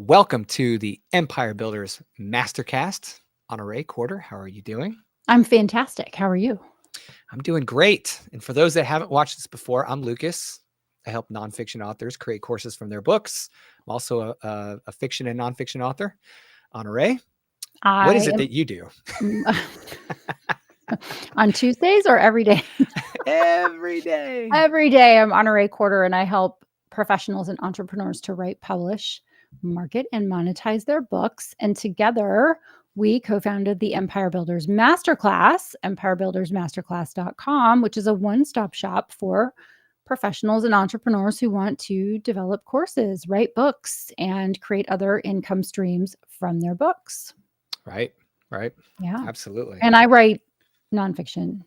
Welcome to the Empire Builders MasterCast. Honoree Quarter, how are you doing? I'm fantastic. How are you? I'm doing great. And for those that haven't watched this before, I'm Lucas. I help nonfiction authors create courses from their books. I'm also a fiction and nonfiction author. Honoree, what is it that you do? On Tuesdays or every day? Every day. Every day I'm Honoree Quarter, and I help professionals and entrepreneurs to write, publish, market, and monetize their books. And together we co-founded the Empire Builders Masterclass, empirebuildersmasterclass.com, which is a one-stop shop for professionals and entrepreneurs who want to develop courses, write books, and create other income streams from their books. Right. Yeah. Absolutely. And I write nonfiction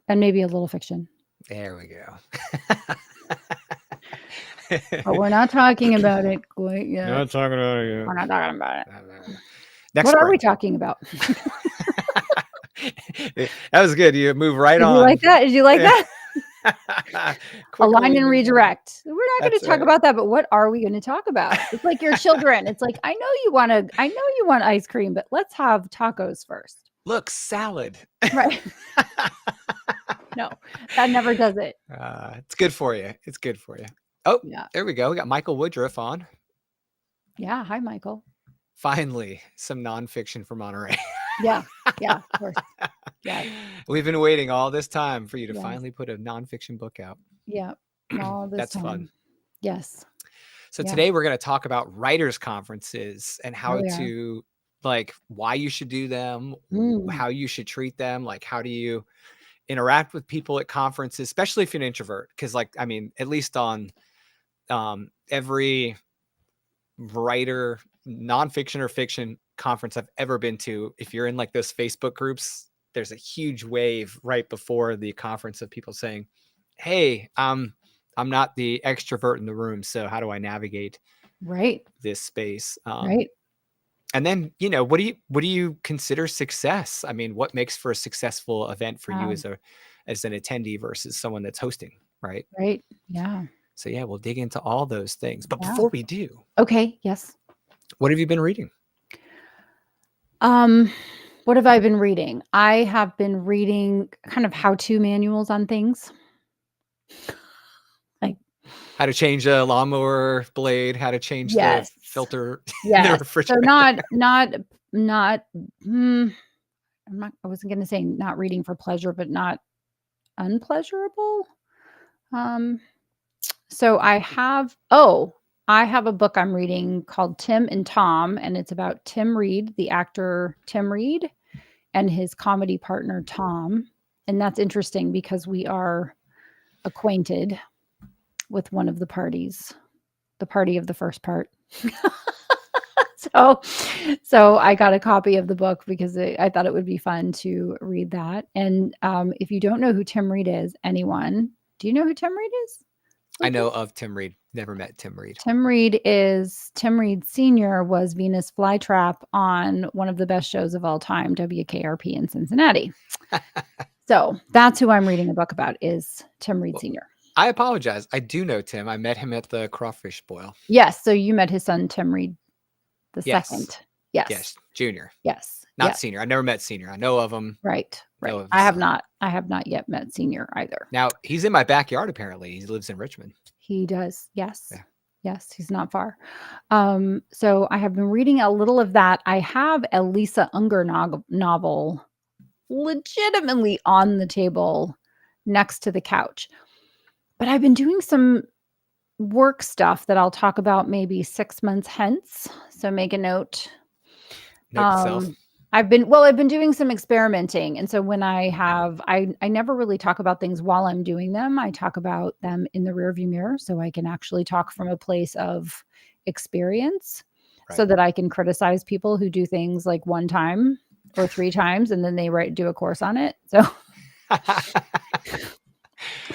and maybe a little fiction. There we go. But we're not talking about it quite yet. Not talking about it yet. We're not talking about it. Next What spring. are we talking about? That was good. You move right on. Did you like that? Did you like that? Align Quickly and move on. redirect. We're not going That's to talk right. about that, but what are we going to talk about? It's like your children. It's like, I know you want ice cream, but let's have tacos first. Look, salad. Right. No, that never does it. It's good for you. It's good for you. Oh, Yeah. there we go. We got Michael Woodruff on. Yeah. Hi, Michael. Finally, some nonfiction from Honoree. Yeah. Yeah. Of course. Yeah. We've been waiting all this time for you to Yes. finally put a nonfiction book out. Yeah. All this That's time. fun. Yes. So Yeah. today we're going to talk about writers' conferences and how Oh, yeah. to, like, why you should do them, how you should treat them, like, how do you interact with people at conferences, especially if you're an introvert. Because, like, I mean, at least on every writer, nonfiction or fiction conference I've ever been to, if you're in like those Facebook groups, there's a huge wave right before the conference of people saying, hey, I'm not the extrovert in the room, so how do I navigate this space? Right. And then, what do you consider success? I mean, what makes for a successful event for you as an attendee versus someone that's hosting, right? Right. Yeah. So yeah, we'll dig into all those things. But Yeah. before we do, Okay. Yes. what have you been reading? What have I been reading? I have been reading kind of how-to manuals on things. Like How to change a lawnmower blade, how to change Yes. the filter in the Yes. So refrigerator. I wasn't going to say not reading for pleasure, but not unpleasurable. So I have a book I'm reading called Tim and Tom, and it's about Tim Reed, the actor Tim Reed, and his comedy partner Tom. And that's interesting because we are acquainted with one of the parties, the party of the first part. So I got a copy of the book because I thought it would be fun to read that. And if you don't know who Tim Reed is, anyone, do you know who Tim Reed is? I know of Tim Reed. Never met Tim Reed. Tim Reed Sr. was Venus Flytrap on one of the best shows of all time, WKRP in Cincinnati. So that's who I'm reading a book about, is Tim Reed Sr. I apologize. I do know Tim. I met him at the crawfish boil. Yes. So you met his son, Tim Reed, the Yes. second. Yes. Yes. Junior. Yes. Not yes. senior. I never met senior. I know of him. Right. know Right. of his I have son. not. I have not yet met Senior either. Now, he's in my backyard, apparently. He lives in Richmond. He does. Yes. Yeah. Yes. He's not far. So I have been reading a little of that. I have a Lisa Unger novel legitimately on the table next to the couch. But I've been doing some work stuff that I'll talk about maybe 6 months hence. So make a note. Note to self. I've been doing some experimenting. And so when I never really talk about things while I'm doing them. I talk about them in the rearview mirror so I can actually talk from a place of experience so that I can criticize people who do things like 1 time or 3 times and then they do a course on it. So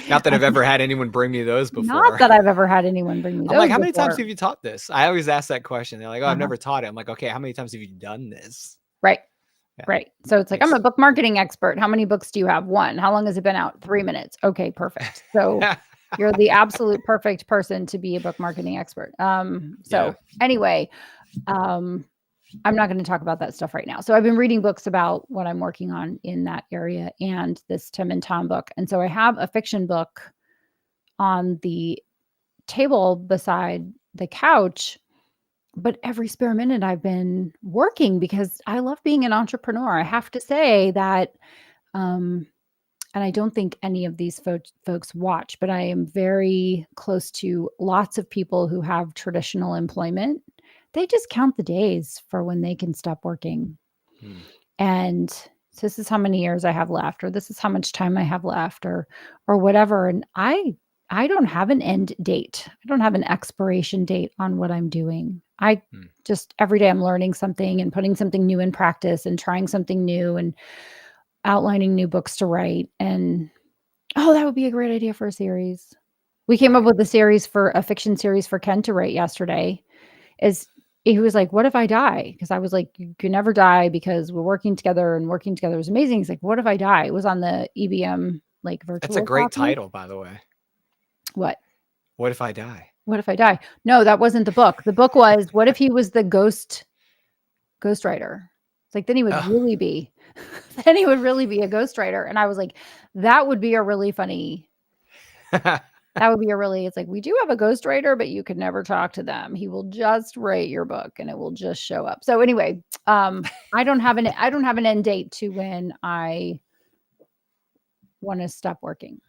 Not that I've ever had anyone bring me those before. Not that I've ever had anyone bring me those. I'm like, how many before. times have you taught this? I always ask that question. They're like, oh, I've Uh-huh. never taught it. I'm like, okay, how many times have you done this? Right. Yeah. Right. So it's like, I'm a book marketing expert. How many books do you have? 1. How long has it been out? 3 minutes. Okay, perfect. So You're the absolute perfect person to be a book marketing expert. Anyway, I'm not going to talk about that stuff right now. So I've been reading books about what I'm working on in that area and this Tim and Tom book. And so I have a fiction book on the table beside the couch, but every spare minute I've been working because I love being an entrepreneur. I have to say that, and I don't think any of these folks watch, but I am very close to lots of people who have traditional employment. They just count the days for when they can stop working. And so this is how many years I have left, or this is how much time I have left, or whatever. And I don't have an end date. I don't have an expiration date on what I'm doing. I just every day I'm learning something and putting something new in practice and trying something new and outlining new books to write. And that would be a great idea for a series. We came up with a fiction series for Ken to write yesterday. He was like, what if I die? Because I was like, you can never die because we're working together, and working together is amazing. He's like, what if I die? It was on the EBM virtual. That's a great copy. title, by the way. What? What if I die? What if I die? No, that wasn't the book. The book was, what if he was the ghostwriter? It's like, then he would really be a ghostwriter. And I was like, that would be a really funny. It's like, we do have a ghostwriter, but you could never talk to them. He will just write your book and it will just show up. So anyway, I don't have an end date to when I want to stop working.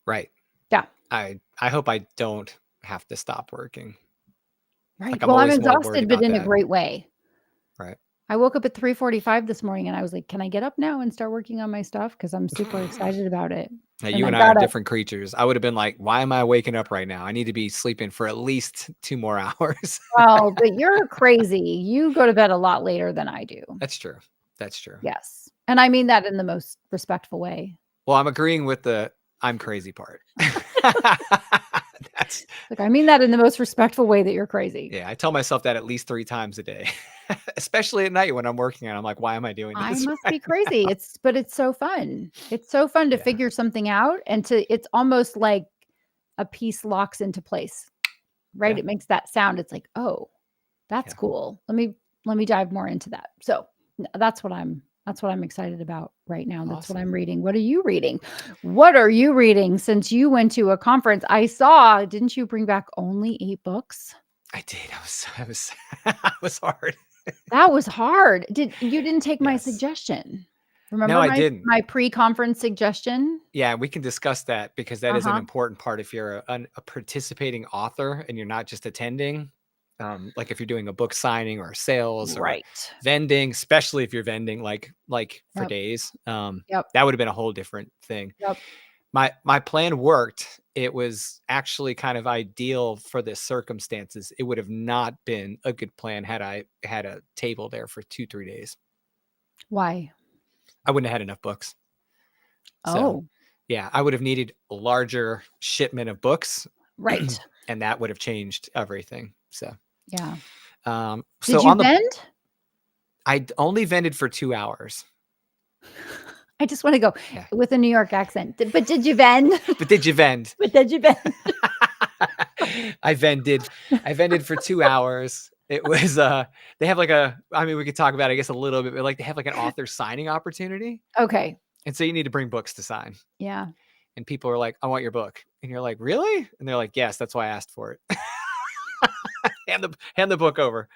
Right. Yeah. I hope I don't have to stop working. Right. Like, I'm exhausted, but in a great way. Right. I woke up at 3:45 this morning and I was like, can I get up now and start working on my stuff? Because I'm super excited about it. Now, you and I are different creatures. I would have been like, why am I waking up right now? I need to be sleeping for at least 2 more hours. Well, but you're crazy. You go to bed a lot later than I do. That's true. That's true. Yes. And I mean that in the most respectful way. Well, I'm agreeing with the I'm crazy part. I mean that in the most respectful way that you're crazy. Yeah, I tell myself that at least 3 times a day, especially at night when I'm working, and I'm like, why am I doing this? I must be crazy. But it's so fun. It's so fun to figure something out, and it's almost like a piece locks into place, right? Yeah. It makes that sound. It's like, oh, that's cool. Let me dive more into that. So that's what I'm excited about right now. Awesome. That's what I'm reading. What are you reading? What are you reading since you went to a conference? I saw, didn't you bring back only 8 books? I did. I was hard. That was hard. You didn't take my suggestion? Remember no, I didn't. My pre-conference suggestion? Yeah, we can discuss that because that is an important part. If you're a participating author and you're not just attending, like if you're doing a book signing or sales or vending, especially if you're vending like for days, that would have been a whole different thing. My plan worked. It was actually kind of ideal for the circumstances. It would have not been a good plan had I had a table there for 2-3 days. Why? I wouldn't have had enough books. So, yeah, I would have needed a larger shipment of books. Right. And that would have changed everything. So, yeah. Did you vend? I only vended for 2 hours. I just want to go with a New York accent. But did you vend? But did you vend? But did you vend? I vended for 2 hours. It was they have like we could talk about it, I guess, a little bit, but like they have like an author signing opportunity. Okay. And so you need to bring books to sign. Yeah. And people are like, I want your book. And you're like, really? And they're like, yes, that's why I asked for it. hand the book over.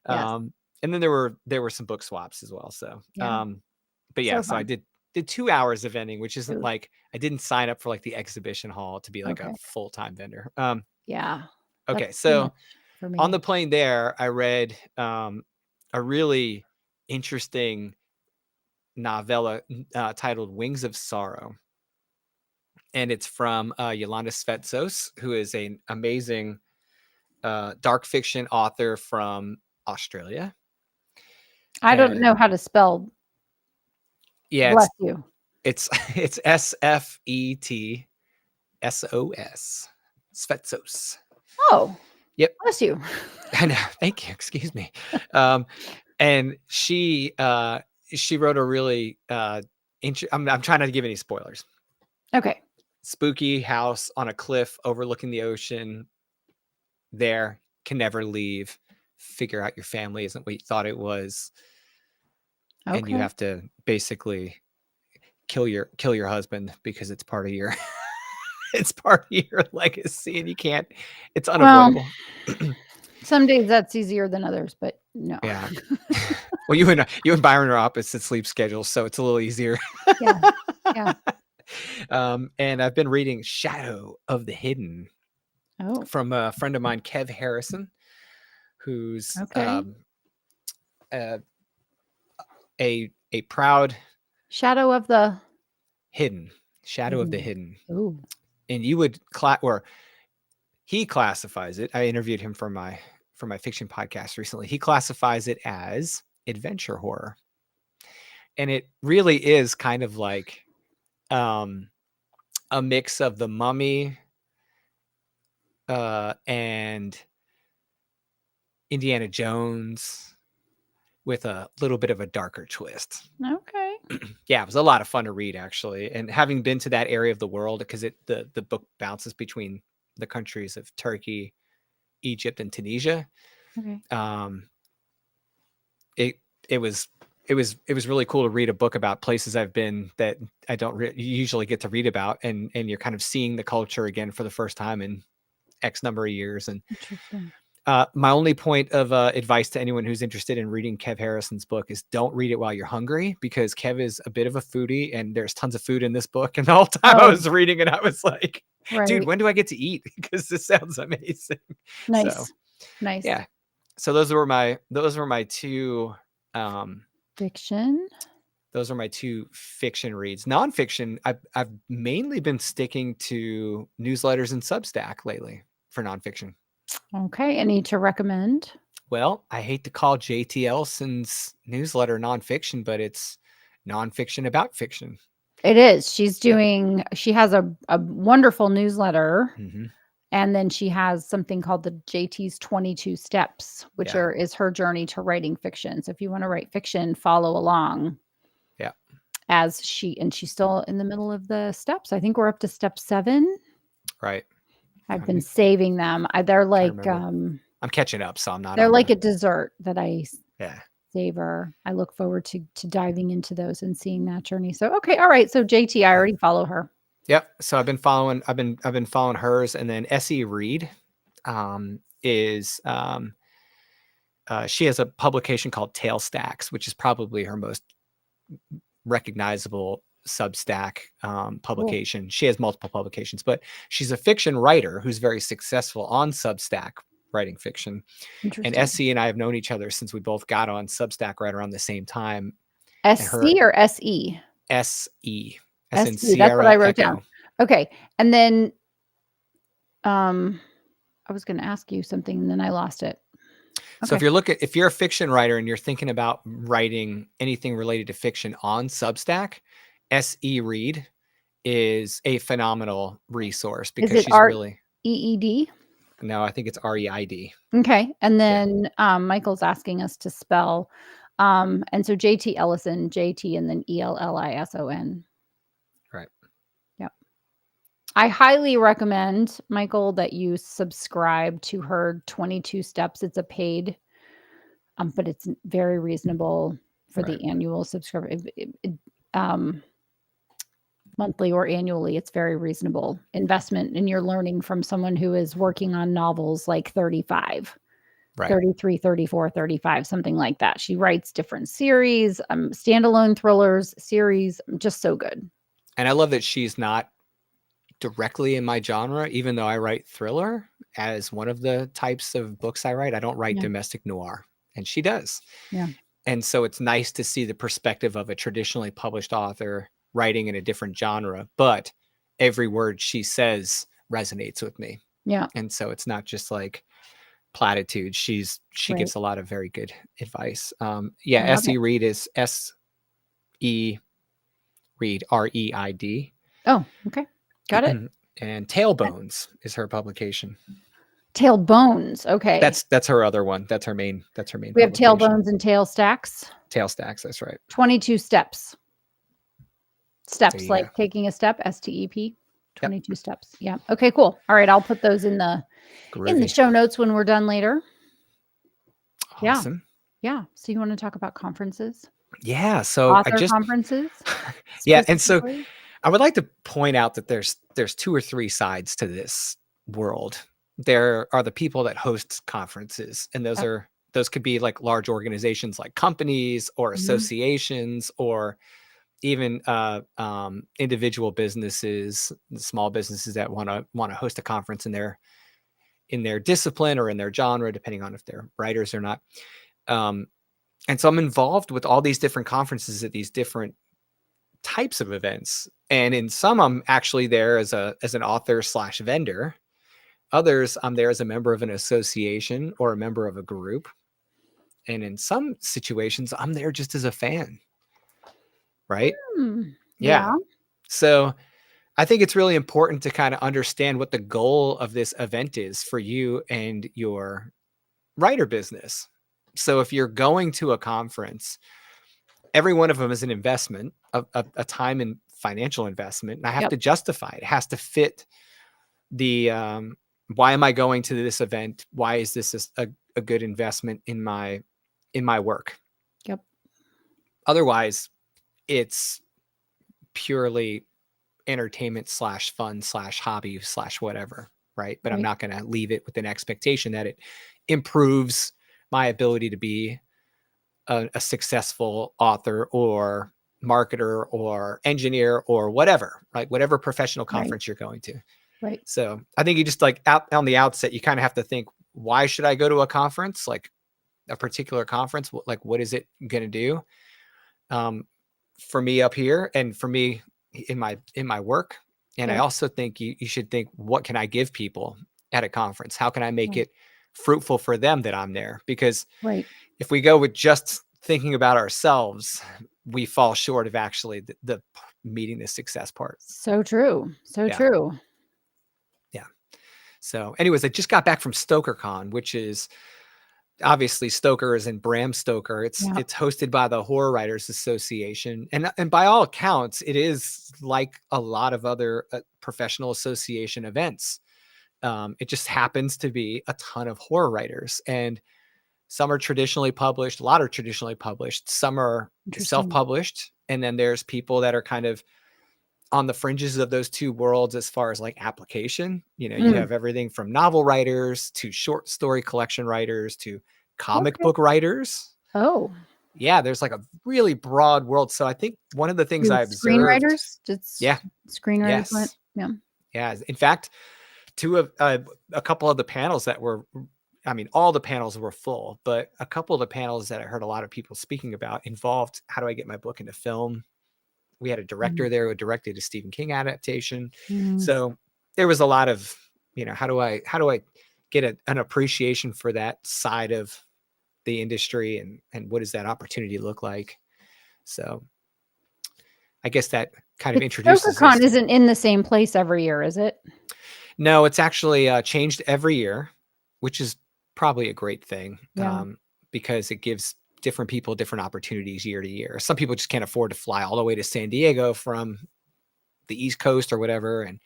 Yes. And then there were some book swaps as well. So but yeah, so I did 2 hours of vending, which isn't like I didn't sign up for like the exhibition hall to be like a full-time vendor. Yeah. Okay. So on the plane there, I read a really interesting novella titled Wings of Sorrow. And it's from Yolanda Svetsos, who is an amazing dark fiction author from Australia. I don't know how to spell. Yeah. Bless you. It's SFETSOS. Svetsos. Oh. Yep. Bless you. I know. Thank you. Excuse me. And she wrote a really I'm trying not to give any spoilers. Okay. spooky house on a cliff overlooking the ocean. There, can never leave. Figure out your family isn't what you thought it was, and you Okay. have to basically kill your husband because it's part of your it's part of your legacy, and you can't. It's Well, unavoidable. some days that's easier than others, but no. Yeah. Well, you and Byron are opposite sleep schedules, so it's a little easier. Yeah. Yeah. And I've been reading Shadow of the Hidden Oh, from a friend of mine, Kev Harrison, who's okay. a proud Shadow of the hidden Shadow of the Hidden. Hidden. Ooh. And you would or he classifies it. I interviewed him for my fiction podcast recently. He classifies it as adventure horror. And it really is kind of like a mix of The Mummy and Indiana Jones with a little bit of a darker twist. Okay. Yeah, it was a lot of fun to read, actually. And having been to that area of the world, because the book bounces between the countries of Turkey, Egypt, and Tunisia. Okay. It was really cool to read a book about places I've been that I don't usually get to read about, and you're kind of seeing the culture again for the first time in X number of years. And Interesting. my only point of advice to anyone who's interested in reading Kev Harrison's book is don't read it while you're hungry, because Kev is a bit of a foodie and there's tons of food in this book. And the whole time I was reading it, I was like, dude, when do I get to eat? Because this sounds amazing. Nice. So, nice. Yeah. So those were my two fiction. Those are my two fiction reads. Nonfiction, I've mainly been sticking to newsletters and Substack lately for nonfiction. Okay. Any to recommend? Well, I hate to call JT Ellison's newsletter nonfiction, but it's nonfiction about fiction. It is. She's doing, she has a wonderful newsletter. Mm-hmm. And then she has something called the JT's 22 Steps, which is her journey to writing fiction. So if you want to write fiction, follow along. Yeah. As she's still in the middle of the steps. I think we're up to step 7. Right. I've been saving them. They're like I'm catching up, so I'm not. They're like a dessert that I Yeah. savor. I look forward to diving into those and seeing that journey. So okay, all right. So JT, I already follow her. Yep. So I've been following hers, and then S.E. Reed is she has a publication called Tail Stacks, which is probably her most recognizable Substack publication. Cool. She has multiple publications, but she's a fiction writer who's very successful on Substack writing fiction. And SE and I have known each other since we both got on Substack right around the same time. SC or SE? SE. SE. That's what I wrote down. Okay. And then I was going to ask you something and then I lost it. Okay. So if you're a fiction writer and you're thinking about writing anything related to fiction on Substack, SE Reed is a phenomenal resource because she's really EED. No, I think it's REID. Okay. And then Michael's asking us to spell. And so JT Ellison, JT, and then ELLISON. Right. Yep. I highly recommend, Michael, that you subscribe to her 22 Steps. It's a paid, but it's very reasonable for the annual subscription. Monthly or annually, it's very reasonable investment, and you're learning from someone who is working on novels like 35, 33, 34, 35, something like that. She writes different series, standalone thrillers, series, just so good. And I love that she's not directly in my genre, even though I write thriller as one of the types of books I write. I don't write domestic noir, and she does. Yeah. And so it's nice to see the perspective of a traditionally published author writing in a different genre, but every word she says resonates with me. Yeah. And so it's not just like platitudes. She gives a lot of very good advice. SE Reed is SE Reed, REID. Oh, okay. Got it. And Tailbones is her publication. Tailbones. Okay. That's her other one. That's her main. We have Tailbones and Tail Stacks. Tail Stacks. That's right. 22 Steps. Steps like taking a step, STEP. 22 steps. Yeah. Okay, cool. All right. I'll put those in the Groovy. show notes when we're done later. Awesome. Yeah. So you want to talk about conferences? Yeah. So Author conferences? yeah. And so specifically? I would like to point out that there's 2 or 3 sides to this world. There are the people that host conferences, and those could be like large organizations like companies or Mhm. associations, or even individual businesses, small businesses that want to host a conference in their discipline or in their genre, depending on if they're writers or not. And so I'm involved with all these different conferences at these different types of events. And in some, I'm actually there as an author / vendor. Others, I'm there as a member of an association or a member of a group. And in some situations, I'm there just as a fan. Right? Yeah. So I think it's really important to kind of understand what the goal of this event is for you and your writer business. So if you're going to a conference, every one of them is an investment, a time and financial investment, and I have to justify it. It has to fit the why am I going to this event? Why is this a good investment in my work? Yep. Otherwise, it's purely entertainment / fun / hobby / whatever, right? But I'm not going to leave it with an expectation that it improves my ability to be a successful author or marketer or engineer or whatever, right? Whatever professional conference you're going to. Right. So I think you just like out on the outset, you kind of have to think, why should I go to a conference? Like a particular conference, like what is it going to do for me up here and for me in my work? And I also think you should think, what can I give people at a conference? How can I make it fruitful for them that I'm there? Because if we go with just thinking about ourselves, we fall short of actually the meeting the success part. So true. So true. Yeah. So anyways, I just got back from StokerCon, which is obviously Stoker is in Bram Stoker. It's hosted by the Horror Writers Association. And by all accounts, it is like a lot of other professional association events. It just happens to be a ton of horror writers, and some are traditionally published. A lot are traditionally published. Some are self-published. And then there's people that are kind of on the fringes of those two worlds as far as like application. You have everything from novel writers to short story collection writers to comic book writers. Oh. Yeah, there's like a really broad world. So I think one of the things I observed. Screenwriters? Screenwriters went. Yeah. Yeah. In fact, a couple of the panels that were, I mean, all the panels were full, but a couple of the panels that I heard a lot of people speaking about involved, how do I get my book into film? We had a director there who directed a Stephen King adaptation. So there was a lot of, how do I get an appreciation for that side of the industry, and what does that opportunity look like? So I guess that kind of introduces us. StokerCon isn't in the same place every year, is it? No, it's actually changed every year, which is probably a great thing, because it gives different people different opportunities year to year. Some people just can't afford to fly all the way to San Diego from the East Coast or whatever. And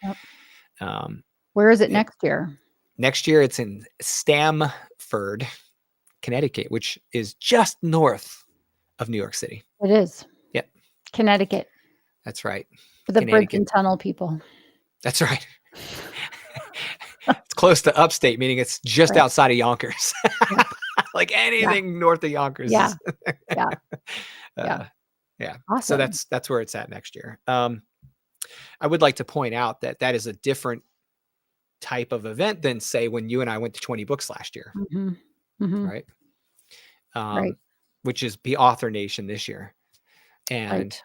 where is it next year? Next year, it's in Stamford, Connecticut, which is just north of New York City. It is. Yep. Connecticut. That's right. For the bridge and tunnel people. That's right. It's close to upstate, meaning it's just outside of Yonkers. Like anything north of Yonkers. Yeah. Yeah. Awesome. So that's where it's at next year. I would like to point out that is a different type of event than, say, when you and I went to 20 books last year. Right. Which is the Author Nation this year. And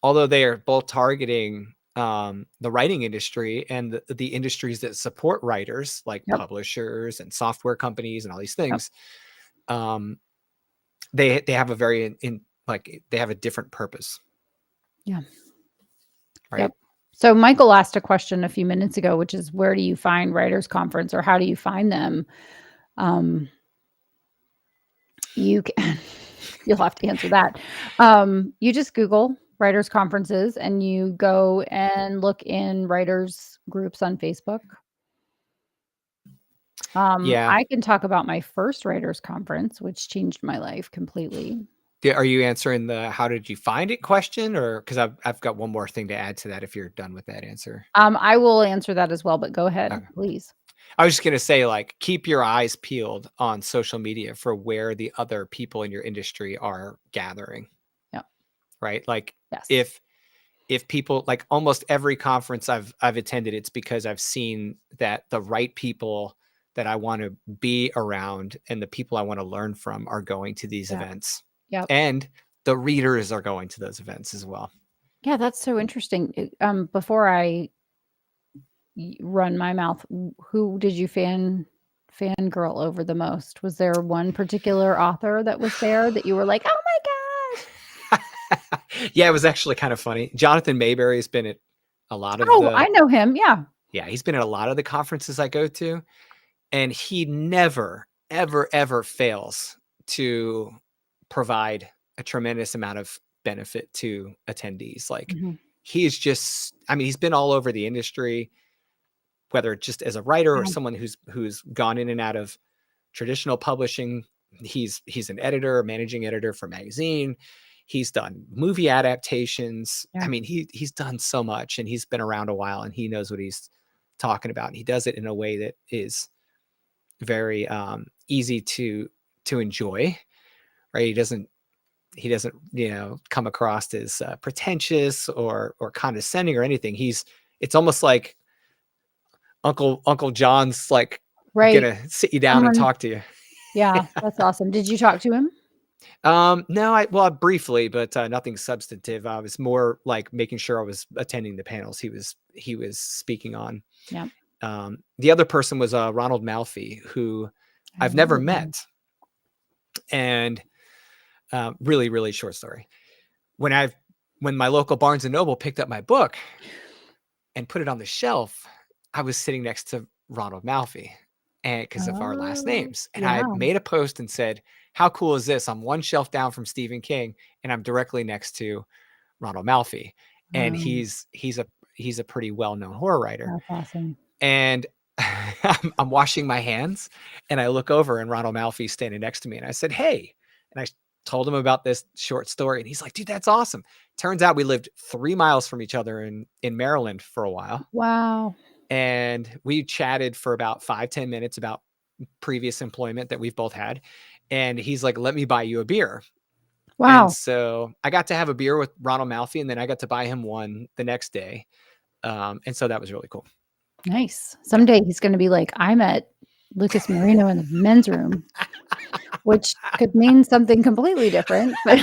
although they are both targeting the writing industry and the industries that support writers, like publishers and software companies and all these things, they have a very they have a different purpose. Yeah. Right. Yep. So Michael asked a question a few minutes ago, which is, where do you find Writers Conference, or how do you find them? You can, you'll have to answer that. You just Google writers conferences and you go and look in writers groups on Facebook. Yeah. I can talk about my first writers conference, which changed my life completely. Are you answering the how did you find it question, or because I've got one more thing to add to that if you're done with that answer. I will answer that as well, but go ahead, Okay. please. I was just gonna say, like, keep your eyes peeled on social media for where the other people in your industry are gathering. Yeah. Right. Like Yes. if people, like almost every conference I've attended, it's because I've seen that the right people that I want to be around and the people I want to learn from are going to these Yeah. events. Yep. And the readers are going to those events as well. Yeah, that's so interesting. Before I run my mouth, who did you fangirl over the most? Was there one particular author that was there that you were like, oh my gosh? Yeah, it was actually kind of funny. Jonathan Mayberry has been at a lot of Oh, I know him. Yeah. he's been at a lot of the conferences I go to, and he never, ever, ever fails to provide a tremendous amount of benefit to attendees. Like Mhm. he's just, I mean, he's been all over the industry, whether just as a writer or Wow. someone who's gone in and out of traditional publishing. He's an editor, a managing editor for a magazine. He's done movie adaptations. Yeah. I mean, he's done so much, and he's been around a while, and he knows what he's talking about. And he does it in a way that is very easy to enjoy. Right? He doesn't come across as pretentious or condescending or anything. It's almost like Uncle John's like Right. gonna sit you down and Someone, talk to you. yeah, that's awesome. Did you talk to him? No, well, briefly, but nothing substantive. I was more like making sure I was attending the panels he was speaking on. Yeah. The other person was Ronald Malfi, who I I've never remember him. met. And really, really short story. When my local Barnes and Noble picked up my book and put it on the shelf, I was sitting next to Ronald Malfi, and because of our last Oh, names, and I yeah. made a post and said, "How cool is this? I'm one shelf down from Stephen King, and I'm directly next to Ronald Malfi, and he's a pretty well known horror writer." That's awesome. And I'm washing my hands, and I look over, and Ronald Malfi's standing next to me, and I said, "Hey," and I told him about this short story, and he's like, "Dude, that's awesome." Turns out we lived 3 miles from each other in Maryland for a while. Wow. And we chatted for about 5-10 minutes about previous employment that we've both had. And he's like, "Let me buy you a beer." And Wow. so I got to have a beer with Ronald Malfi, and then I got to buy him one the next day. And so that was really cool. Nice. Someday he's going to be like, I met Lucas Marino in the men's room, which could mean something completely different. But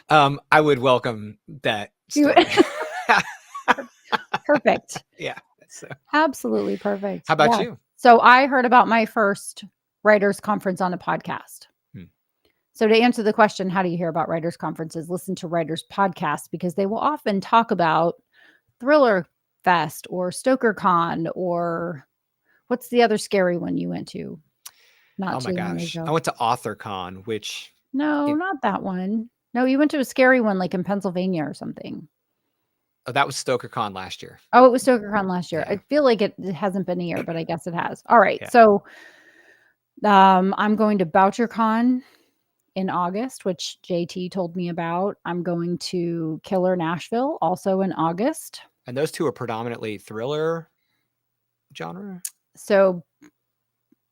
I would welcome that You- story. perfect. Yeah. So Absolutely perfect. how about Yeah. you? So I heard about my first writers conference on a podcast. So to answer the question, how do you hear about writers conferences? Listen to writers podcasts because they will often talk about Thriller Fest or StokerCon or what's the other scary one you went to? Not Oh my too long gosh. I ago. went to AuthorCon, which No, not that one. No, you went to a scary one like in Pennsylvania or something. that was StokerCon last year. Oh, it was StokerCon last year. Yeah. I feel like it hasn't been a year, but I guess it has. All right. Yeah. So I'm going to BoucherCon in August, which JT told me about. I'm going to Killer Nashville also in August. And those two are predominantly thriller genre. So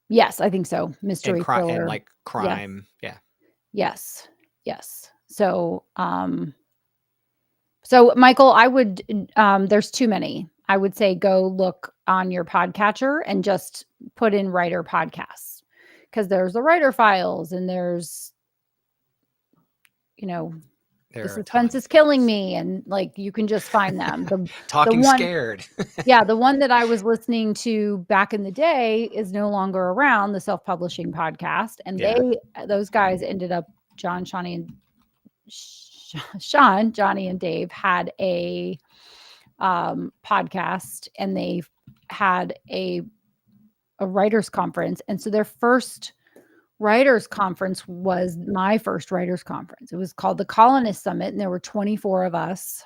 yes, I think so. Mystery And thriller. and like crime. Yeah. Yes. Yes. So Michael, I would there's too many. I would say go look on your podcatcher and just put in writer podcasts. Because there's the writer files and there's There the are suspense tons. is killing me, and like you can just find them. Talking one, Scared. Yeah, the one that I was listening to back in the day is no longer around, the self-publishing podcast, and those guys ended up John, Johnny, and Dave had a podcast, and they had a writers conference, and so their first writers conference was my first writers conference. It was called the Colonist Summit, and there were 24 of us.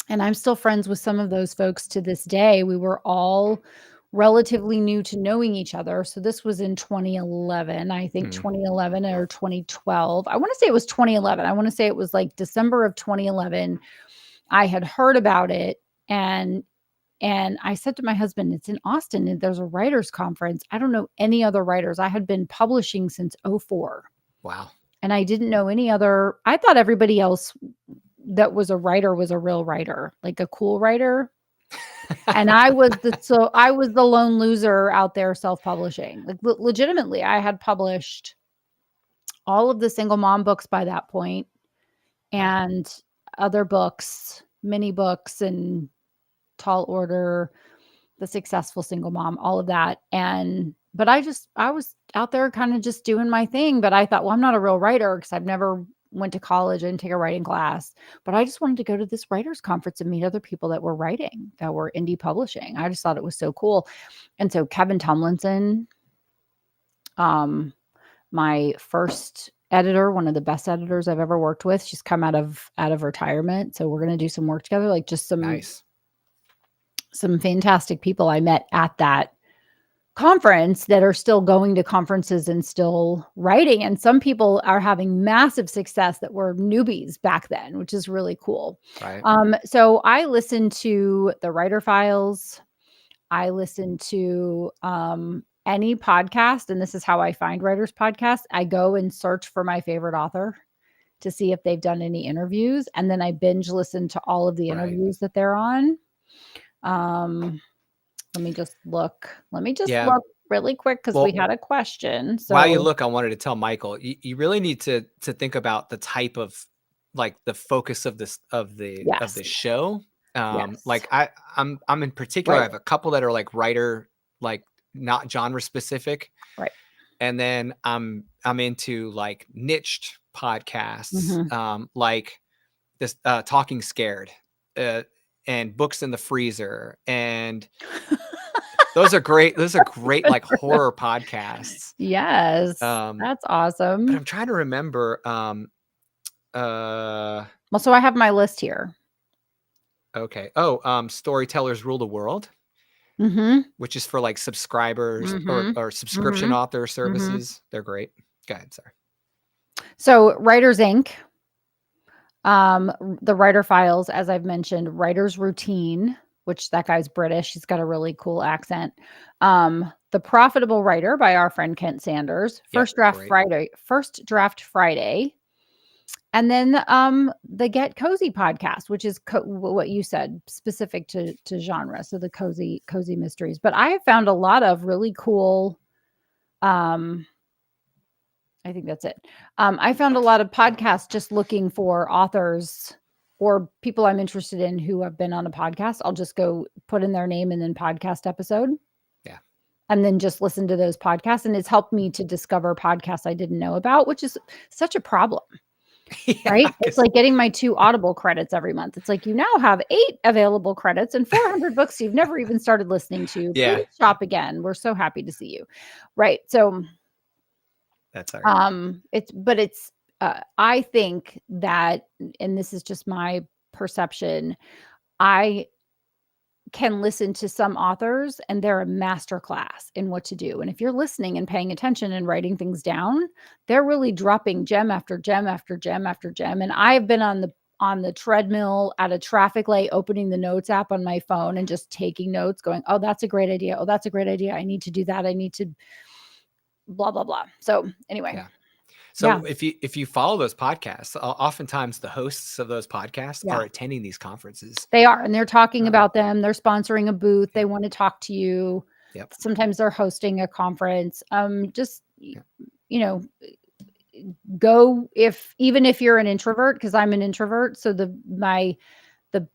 And I'm still friends with some of those folks to this day. We were all relatively new to knowing each other. So this was in 2011, I think 2011 or 2012. I want to say it was 2011. I want to say it was like December of 2011. I had heard about it, and I said to my husband, it's in Austin and there's a writers conference. I don't know any other writers. I had been publishing since 2004. Wow. And I didn't know any other. I thought everybody else that was a writer was a real writer, like a cool writer. And I was the lone loser out there self-publishing. Like legitimately, I had published all of the single mom books by that point, and other books, mini books and Tall Order, The Successful Single Mom, all of that. But I was out there kind of just doing my thing. But I thought, well, I'm not a real writer because I've never went to college and take a writing class. But I just wanted to go to this writers conference and meet other people that were writing, that were indie publishing. I just thought it was so cool. And so Kevin Tomlinson, my first editor, one of the best editors I've ever worked with, she's come out of retirement. So we're going to do some work together, like just some fantastic people I met at that conference that are still going to conferences and still writing. And some people are having massive success that were newbies back then, which is really cool. Right. So I listened to the Writer Files. I listened to any podcast, and this is how I find writers podcasts. I go and search for my favorite author to see if they've done any interviews. And then I binge listen to all of the interviews that they're on. Let me just look really quick because we had a question. So while you look, I wanted to tell Michael, you really need to think about the type of, like, the focus of this of the show. Like I'm in particular, I have a couple that are like writer, like not genre specific. Right. And then I'm into like niched podcasts, like this Talking Scared, and Books in the Freezer, and those are great like horror podcasts. Yes. That's awesome. But I'm trying to remember. Well, so I have my list here. Okay. Storytellers Rule the World, which is for like subscribers or subscription author services. They're great. Go ahead, sorry. So Writers Inc., the Writer Files, as I've mentioned, Writer's Routine, which that guy's British. He's got a really cool accent. The Profitable Writer by our friend Kent Sanders. First Draft Friday. And then the Get Cozy podcast, which is what you said, specific to genre. So the cozy mysteries. But I have found a lot of really cool, I think that's it. I found a lot of podcasts just looking for authors or people I'm interested in who have been on a podcast. I'll just go put in their name and then podcast episode. Yeah. And then just listen to those podcasts. And it's helped me to discover podcasts I didn't know about, which is such a problem. Right? It's like getting my 2 Audible credits every month. It's like, you now have 8 available credits and 400 books you've never even started listening to. Yeah. Please shop again. We're so happy to see you. Right. So that's all right. I think that, and this is just my perception, I can listen to some authors and they're a master class in what to do. And if you're listening and paying attention and writing things down, they're really dropping gem after gem after gem after gem. And I've been on the treadmill at a traffic light, opening the notes app on my phone and just taking notes, going, oh, that's a great idea. Oh, that's a great idea. I need to do that. I need to blah, blah, blah. So anyway. Yeah. So if you follow those podcasts, oftentimes the hosts of those podcasts are attending these conferences. They are, and they're talking about them. They're sponsoring a booth. They want to talk to you. Yep. Sometimes they're hosting a conference. Go even if you're an introvert, because I'm an introvert. So the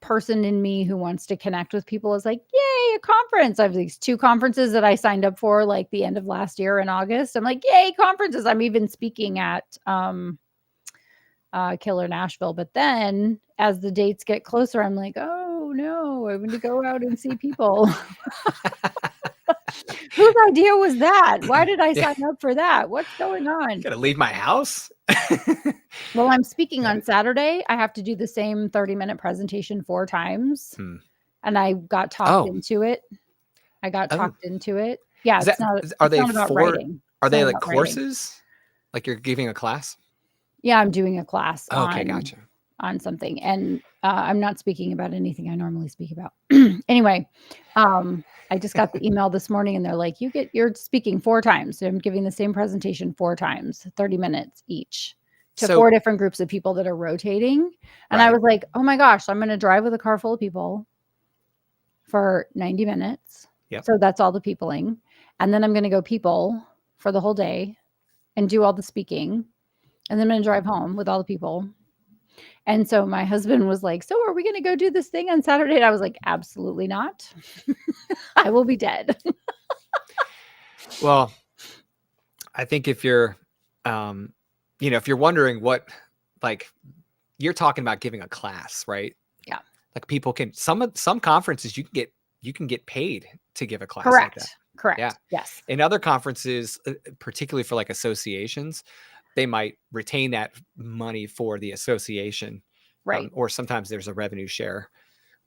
person in me who wants to connect with people is like, yay, a conference. I have these 2 conferences that I signed up for like the end of last year in August. I'm like, yay, conferences. I'm even speaking at Killer Nashville. But then as the dates get closer, I'm like, oh no, I want to go out and see people. Whose idea was that? Why did I sign up for that? What's going on? Gotta leave my house. Well, I'm speaking on Saturday. I have to do the same 30-minute presentation 4 times. And I got talked into it. Yeah, Are it's they not about writing. Are It's they not like about writing. courses? Like you're giving a class? Yeah, I'm doing a class Okay, gotcha. on something, and I'm not speaking about anything I normally speak about. Anyway, I just got the email this morning, and they're like, "You're speaking 4 times." So I'm giving the same presentation 4 times, 30 minutes each, to 4 different groups of people that are rotating. And I was like, "Oh my gosh, I'm going to drive with a car full of people for 90 minutes." Yep. So that's all the peopling, and then I'm going to go people for the whole day and do all the speaking. And then I'm going to drive home with all the people. And so my husband was like, "So are we going to go do this thing on Saturday?" And I was like, "Absolutely not. I will be dead." Well, I think if you're, if you're wondering what, like, you're talking about giving a class, right? Yeah. Like people can, some conferences you can get paid to give a class Correct. like that. Correct. Yeah. Yes. In other conferences, particularly for like associations, they might retain that money for the association. Right. Or sometimes there's a revenue share.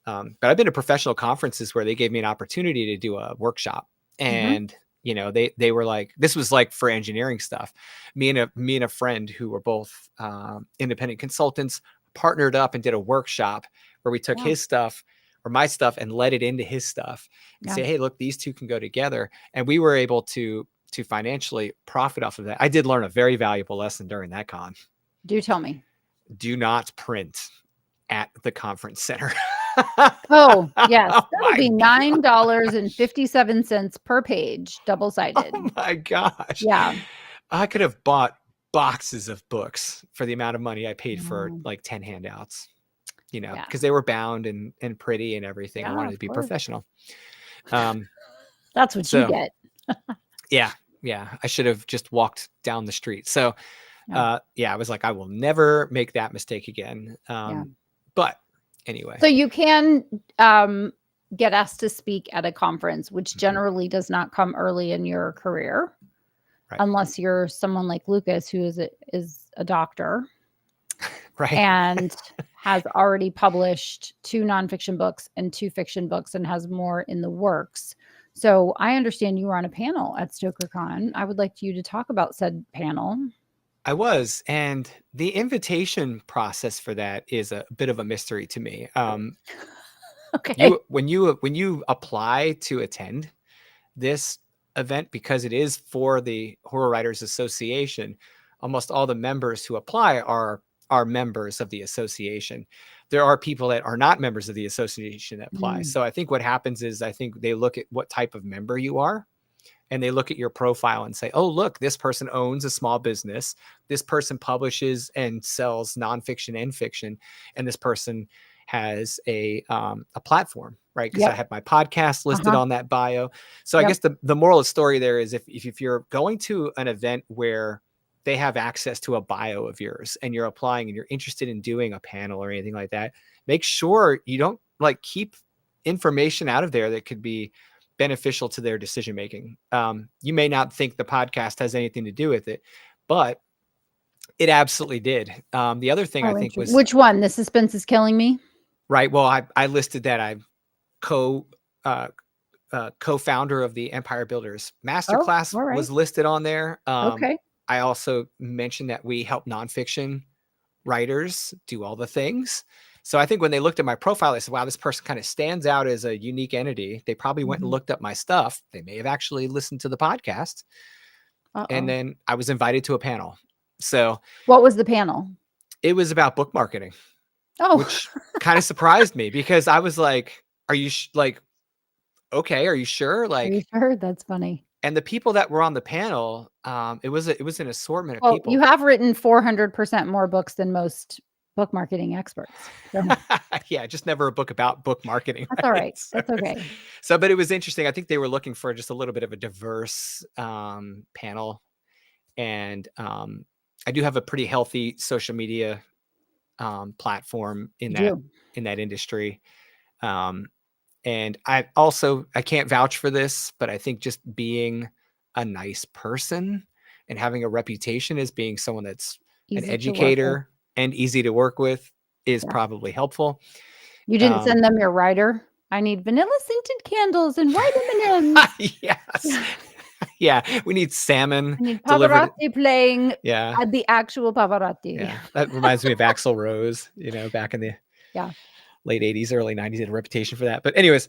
But I've been to professional conferences where they gave me an opportunity to do a workshop, and they were like, this was like for engineering stuff. Me and a friend who were both independent consultants partnered up and did a workshop where we took his stuff or my stuff and led it into his stuff and say, hey, look, these two can go together. And we were able to financially profit off of that. I did learn a very valuable lesson during that con. Do tell me. Do not print at the conference center. Oh, yes. That would be $9.57 per page, double-sided. Oh my gosh. Yeah. I could have bought boxes of books for the amount of money I paid for like 10 handouts, because they were bound and pretty and everything. I wanted to be professional. That's what you get. Yeah. I should have just walked down the street. So, I was like, I will never make that mistake again. But anyway. So you can get asked to speak at a conference, which generally does not come early in your career, unless you're someone like Lucas, who is a doctor, and has already published 2 nonfiction books and 2 fiction books and has more in the works. So I understand you were on a panel at StokerCon. I would like you to talk about said panel. I was, and the invitation process for that is a bit of a mystery to me. Okay. When you apply to attend this event, because it is for the Horror Writers Association, almost all the members who apply are members of the association. There are people that are not members of the association that apply. So I think what happens is I think they look at what type of member you are. And they look at your profile and say, oh, look, this person owns a small business. This person publishes and sells nonfiction and fiction. And this person has a platform, right? Because I have my podcast listed on that bio. So I guess the moral of the story there is if you're going to an event where they have access to a bio of yours and you're applying and you're interested in doing a panel or anything like that, make sure you don't keep information out of there that could be beneficial to their decision making. You may not think the podcast has anything to do with it, but it absolutely did. The other thing I think was, which one? The suspense is killing me. Right. Well, I listed that I'm co-founder of the Empire Builders Masterclass was listed on there. Okay. I also mentioned that we help nonfiction writers do all the things. So I think when they looked at my profile, they said, wow, this person kind of stands out as a unique entity. They probably went and looked up my stuff. They may have actually listened to the podcast. And then I was invited to a panel. So what was the panel? It was about book marketing, which kind of surprised me because I was like, are you okay, are you sure? Are you sure? That's funny. And the people that were on the panel, it was an assortment of people. You have written 400% more books than most book marketing experts. So. Yeah, just never a book about book marketing. That's all right. That's okay. So, but it was interesting. I think they were looking for just a little bit of a diverse panel. And I do have a pretty healthy social media platform in that industry. And I can't vouch for this, but I think just being a nice person and having a reputation as being someone that's an Easy to work with. educator and easy to work with is Yeah. probably helpful. You didn't send them your writer? I need vanilla scented candles and white M&Ms. Yes. Yeah, we need salmon I need delivered. Pavarotti playing Yeah. at the actual Pavarotti. Yeah. That reminds me of Axl Rose, back in the late 80s, early 90s, had a reputation for that. But anyways,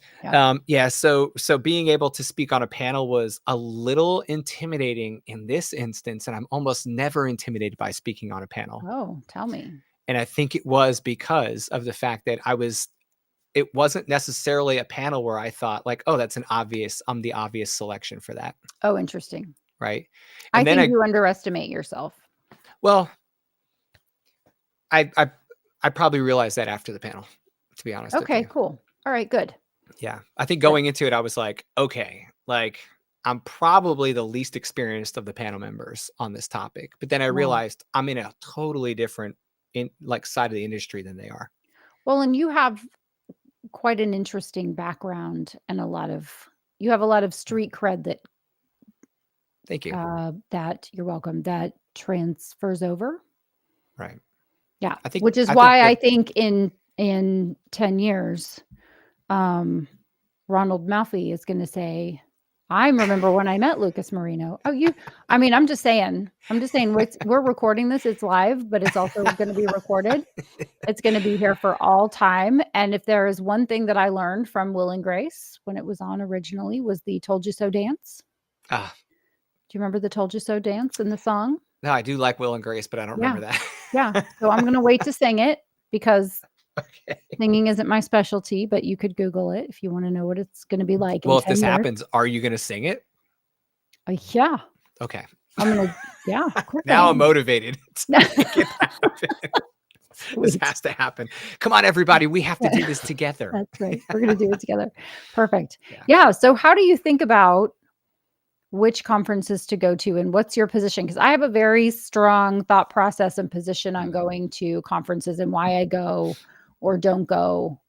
so being able to speak on a panel was a little intimidating in this instance, and I'm almost never intimidated by speaking on a panel. Oh, tell me. And I think it was because of the fact that it wasn't necessarily a panel where I thought like, oh, I'm the obvious selection for that. Oh, interesting. Right. And I think you underestimate yourself. Well, I probably realized that after the panel, to be honest. Okay, cool. All right, good. Yeah. I think going into it, I was like, okay, like I'm probably the least experienced of the panel members on this topic. But then I realized I'm in a totally different side of the industry than they are. Well, and you have quite an interesting background and you have a lot of street cred that thank you. That you're welcome. That transfers over. Right. Yeah. Which is why I think in 10 years, Ronald Malfi is going to say, I remember when I met Lucas Marino. I'm just saying, we're recording this. It's live, but it's also going to be recorded. It's going to be here for all time. And if there is one thing that I learned from Will and Grace when it was on originally was the Told You So dance. Do you remember the Told You So dance in the song? No, I do like Will and Grace, but I don't remember that. Yeah. So I'm going to wait to sing it because singing isn't my specialty, but you could Google it if you want to know what it's going to be like. Well, if this happens, are you going to sing it? Yeah. Okay. I'm going to, yeah. Of course now I'm motivated to make it happen. This has to happen. Come on, everybody. We have to do this together. That's right. We're going to do it together. Perfect. Yeah. So how do you think about which conferences to go to and what's your position? Because I have a very strong thought process and position on going to conferences and why I go or don't go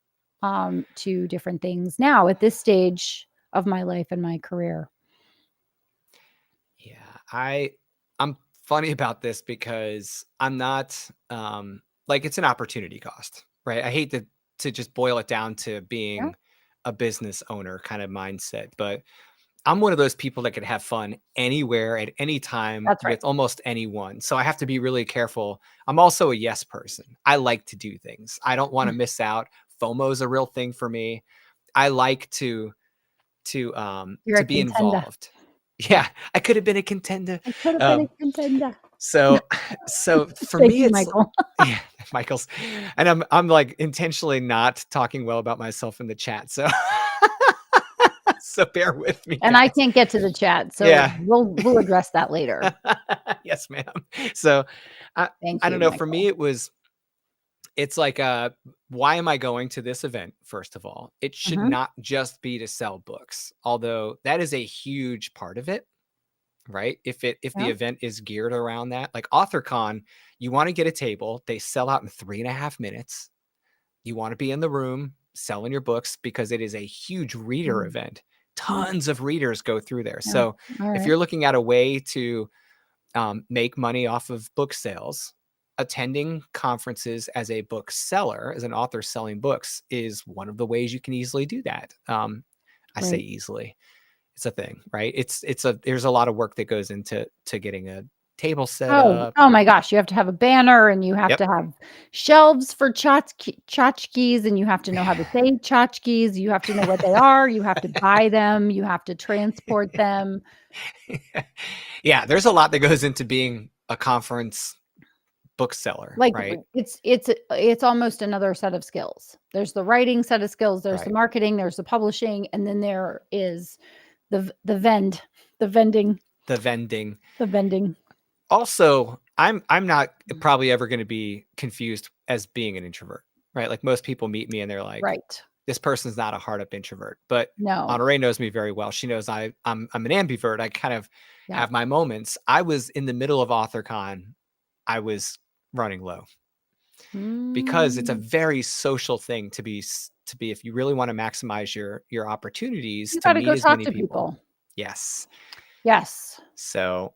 to different things now at this stage of my life and my career. Yeah, I'm funny about this because I'm not it's an opportunity cost, right? I hate to just boil it down to being a business owner kind of mindset, but I'm one of those people that could have fun anywhere at any time with almost anyone. So I have to be really careful. I'm also a yes person. I like to do things. I don't want to miss out. FOMO is a real thing for me. I like to be involved. Yeah, I could have been a contender. So for me, it's Michael. Yeah, Michael's, and I'm like intentionally not talking well about myself in the chat. So so bear with me. And guys. I can't get to the chat, so we'll address that later. Yes, ma'am. So I don't know. Michael. For me, it's like, why am I going to this event? First of all, it should not just be to sell books, although that is a huge part of it, right? If the event is geared around that, like AuthorCon, you want to get a table. They sell out in 3.5 minutes. You want to be in the room selling your books because it is a huge reader event. Tons of readers go through there. So if you're looking at a way to make money off of book sales, attending conferences as a bookseller, as an author selling books, is one of the ways you can easily do that. I say easily. It's a thing, right? There's a lot of work that goes into getting a table set up. Oh my gosh. You have to have a banner and you have to have shelves for tchotchkes and you have to know how to say tchotchkes. You have to know what they are. You have to buy them. You have to transport them. Yeah. There's a lot that goes into being a conference bookseller, right? It's almost another set of skills. There's the writing set of skills. There's the marketing. There's the publishing. And then there is the vending. Also, I'm not probably ever going to be confused as being an introvert, right? Like most people meet me and they're like, this person's not a hard up introvert, but Honoree knows me very well. She knows I'm an ambivert. I kind of have my moments. I was in the middle of AuthorCon. I was running low because it's a very social thing to be to be, if you really want to maximize your opportunities You to got to meet go as talk many to people. people. Yes. Yes. So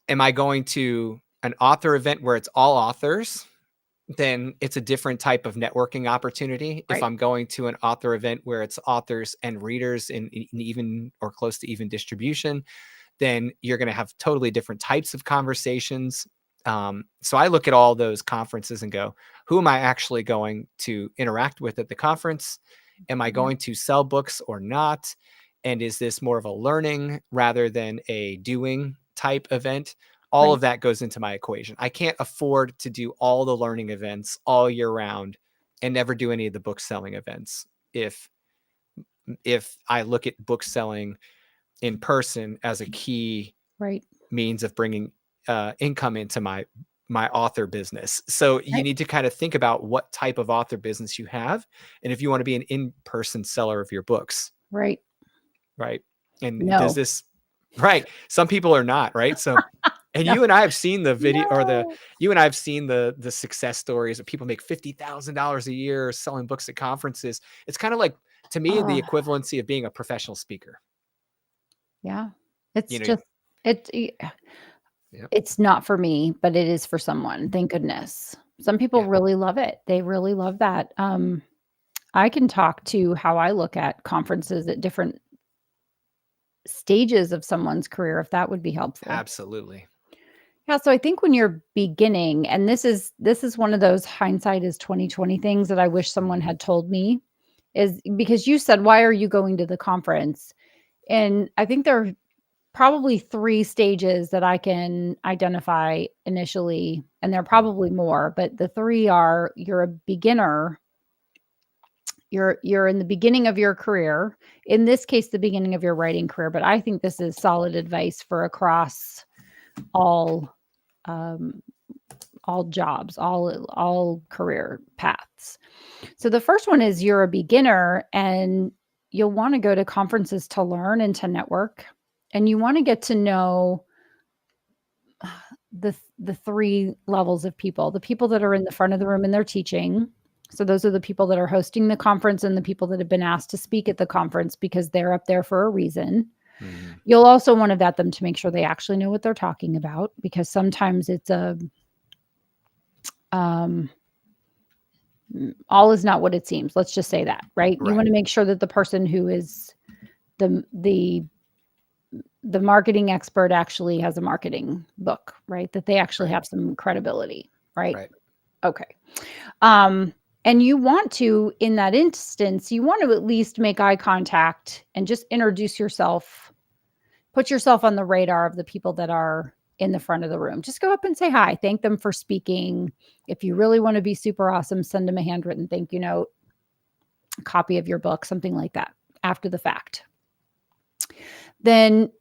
am I going to an author event where it's all authors? Then it's a different type of networking opportunity. If Right. I'm going to an author event where it's authors and readers in even or close to even distribution, then you're going to have totally different types of conversations. So I look at all those conferences and go, who am I actually going to interact with at the conference? Am I Yeah. going to sell books or not? And is this more of a learning rather than a doing type event? All Right. of that goes into my equation. I can't afford to do all the learning events all year round and never do any of the book selling events. If I look at book selling in person as a key Right. means of bringing income into my author business. So you Right. need to kind of think about what type of author business you have, and if you want to be an in-person seller of your books, Right. right? And does No. this right? Some people are not, right? So and No. you and I have seen the video or No. you and I have seen the success stories of people make $50,000 a year selling books at conferences. It's kind of like, to me, the equivalency of being a professional speaker. Yeah. It's You know, just it yep. it's not for me, but it is for someone. Thank goodness. Some people Yeah, really love it. They really love that. I can talk to how I look at conferences at different stages of someone's career if that would be helpful. absolutely. Yeah, so I think when you're beginning, and this is one of those hindsight is 2020 things that I wish someone Mhm. had told me, is because you said, "Why are you going to the conference?" And I think there are probably 3 stages that I can identify initially, and there are Mhm. probably more, but the 3 are you're a beginner, you're in the beginning of your career. In this case, the beginning of your writing career, but I think this is solid advice for across all um, all jobs, all career paths. So the first one is you're a beginner and you'll want to go to conferences to learn and to network, and you want to get to know the 3 levels of people. The people that are in the front of the room and they're teaching. So those are the people that are hosting the conference and the people that have been asked to speak at the conference because they're up there for a reason. Mhm. You'll also want to vet them to make sure they actually know what they're talking about, because sometimes it's a um all is not what it seems. Let's just say that, right? You want Right. to make sure that the person who is the the the marketing expert actually has a marketing book, right? That they actually Right. have some credibility, right? Right. Okay. Um, and you want to, in that instance, you want to at least make eye contact and just introduce yourself, put yourself on the radar of the people that are in the front of the room. Just go up and say hi, thank them for speaking. If you really want to be super awesome, send them a handwritten thank you note, a copy of your book, something like that after the fact. Then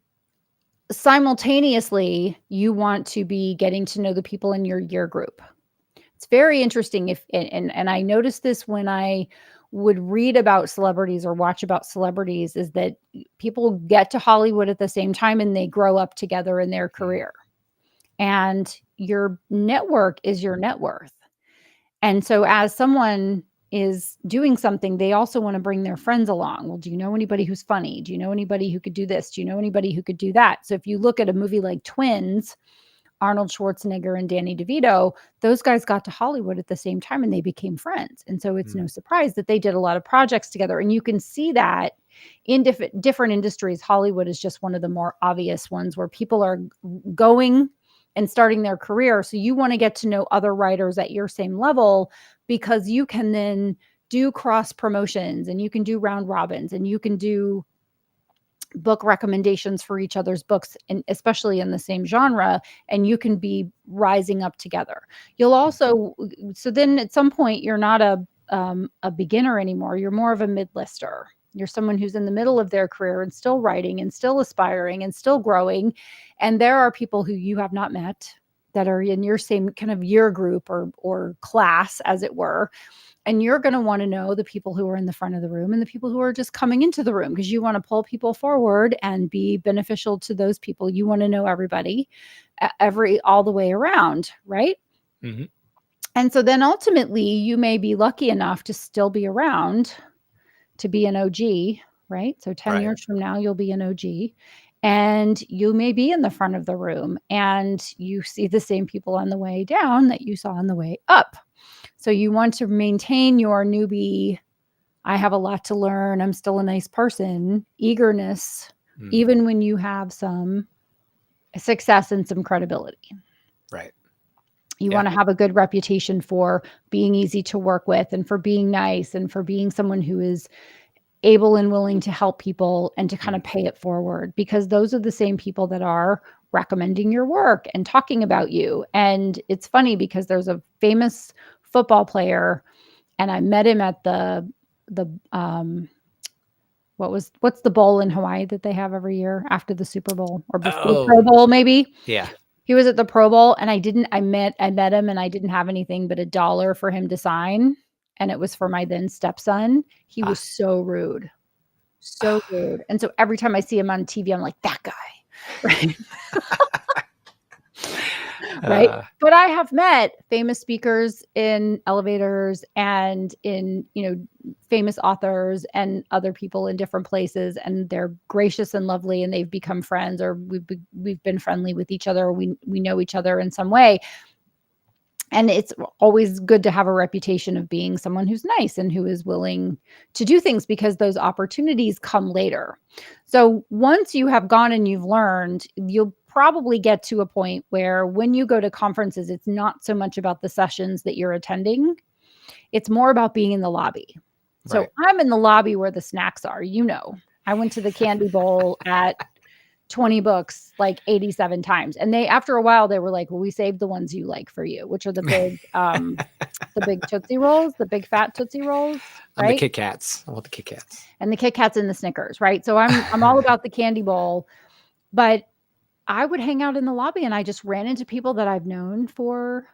simultaneously, you want to be getting to know the people in your year group. It's very interesting if and I noticed this when I would read about celebrities or watch about celebrities, is that people get to Hollywood at the same time and they grow up together in their Mhm. career. And your network is your net worth. And so as someone is doing something, they also want to bring their friends along. Well, do you know anybody who's funny? Do you know anybody who could do this? Do you know anybody who could do that? So if you look at a movie like Twins, Arnold Schwarzenegger and Danny DeVito, those guys got to Hollywood at the same time and they became friends. And so it's Mm. no surprise that they did a lot of projects together. And you can see that in different industries. Hollywood is just one of the more obvious ones where people are going and starting their career. So you want to get to know other writers at your same level, because you can then do cross promotions and you can do round robins and you can do book recommendations for each other's books, and especially in the same genre, and you can be rising up together. You'll also, so then at some point you're not a beginner anymore, you're more of a mid-lister. You're someone who's in the middle of their career and still writing and still aspiring and still growing, and there are people who you have not met that are in your same kind of year group or class, as it were, and you're going to want to know the people who are in the front of the room and the people who are just coming into the room, because you want to pull people forward and be beneficial to those people. You want to know everybody, all the way around, right? Mhm. And so then ultimately, you may be lucky enough to still be around to be an OG, right? So 10 Right. years from now, you'll be an OG. And you may be in the front of the room and you see the same people on the way down that you saw on the way up. So you want to maintain your newbie, I have a lot to learn, I'm still a nice person, eagerness, even when you have some success and some credibility. Right. You want to have a good reputation for being easy to work with and for being nice and for being someone who is able and willing to help people and to kind of pay it forward, because those are the same people that are recommending your work and talking about you. And it's funny because there's a famous football player and I met him at the what's the bowl in Hawaii that they have every year after the Super Bowl or before the Pro Bowl, maybe? Yeah. He was at the Pro Bowl and I met him and I didn't have anything but $1 for him to sign. And it was for my then stepson. He was so rude. So rude. And so every time I see him on TV, I'm like, that guy. Right. Right. But I have met famous speakers in elevators and in, famous authors and other people in different places. And they're gracious and lovely and they've become friends, or we've been friendly with each other. Or we know each other in some way. And it's always good to have a reputation of being someone who's nice and who is willing to do things, because those opportunities come later. So once you have gone and you've learned, you'll probably get to a point where when you go to conferences, it's not so much about the sessions that you're attending. It's more about being in the lobby. So I'm in the lobby where the snacks are. I went to the candy bowl at 20 books like 87 times. And after a while, they were like, well, we saved the ones you like for you, which are the big Tootsie Rolls, the big fat Tootsie Rolls. Right? And the Kit Kats. I want the Kit Kats. And the Kit Kats and the Snickers, right? So I'm all about the candy bowl. But I would hang out in the lobby and I just ran into people that I've known for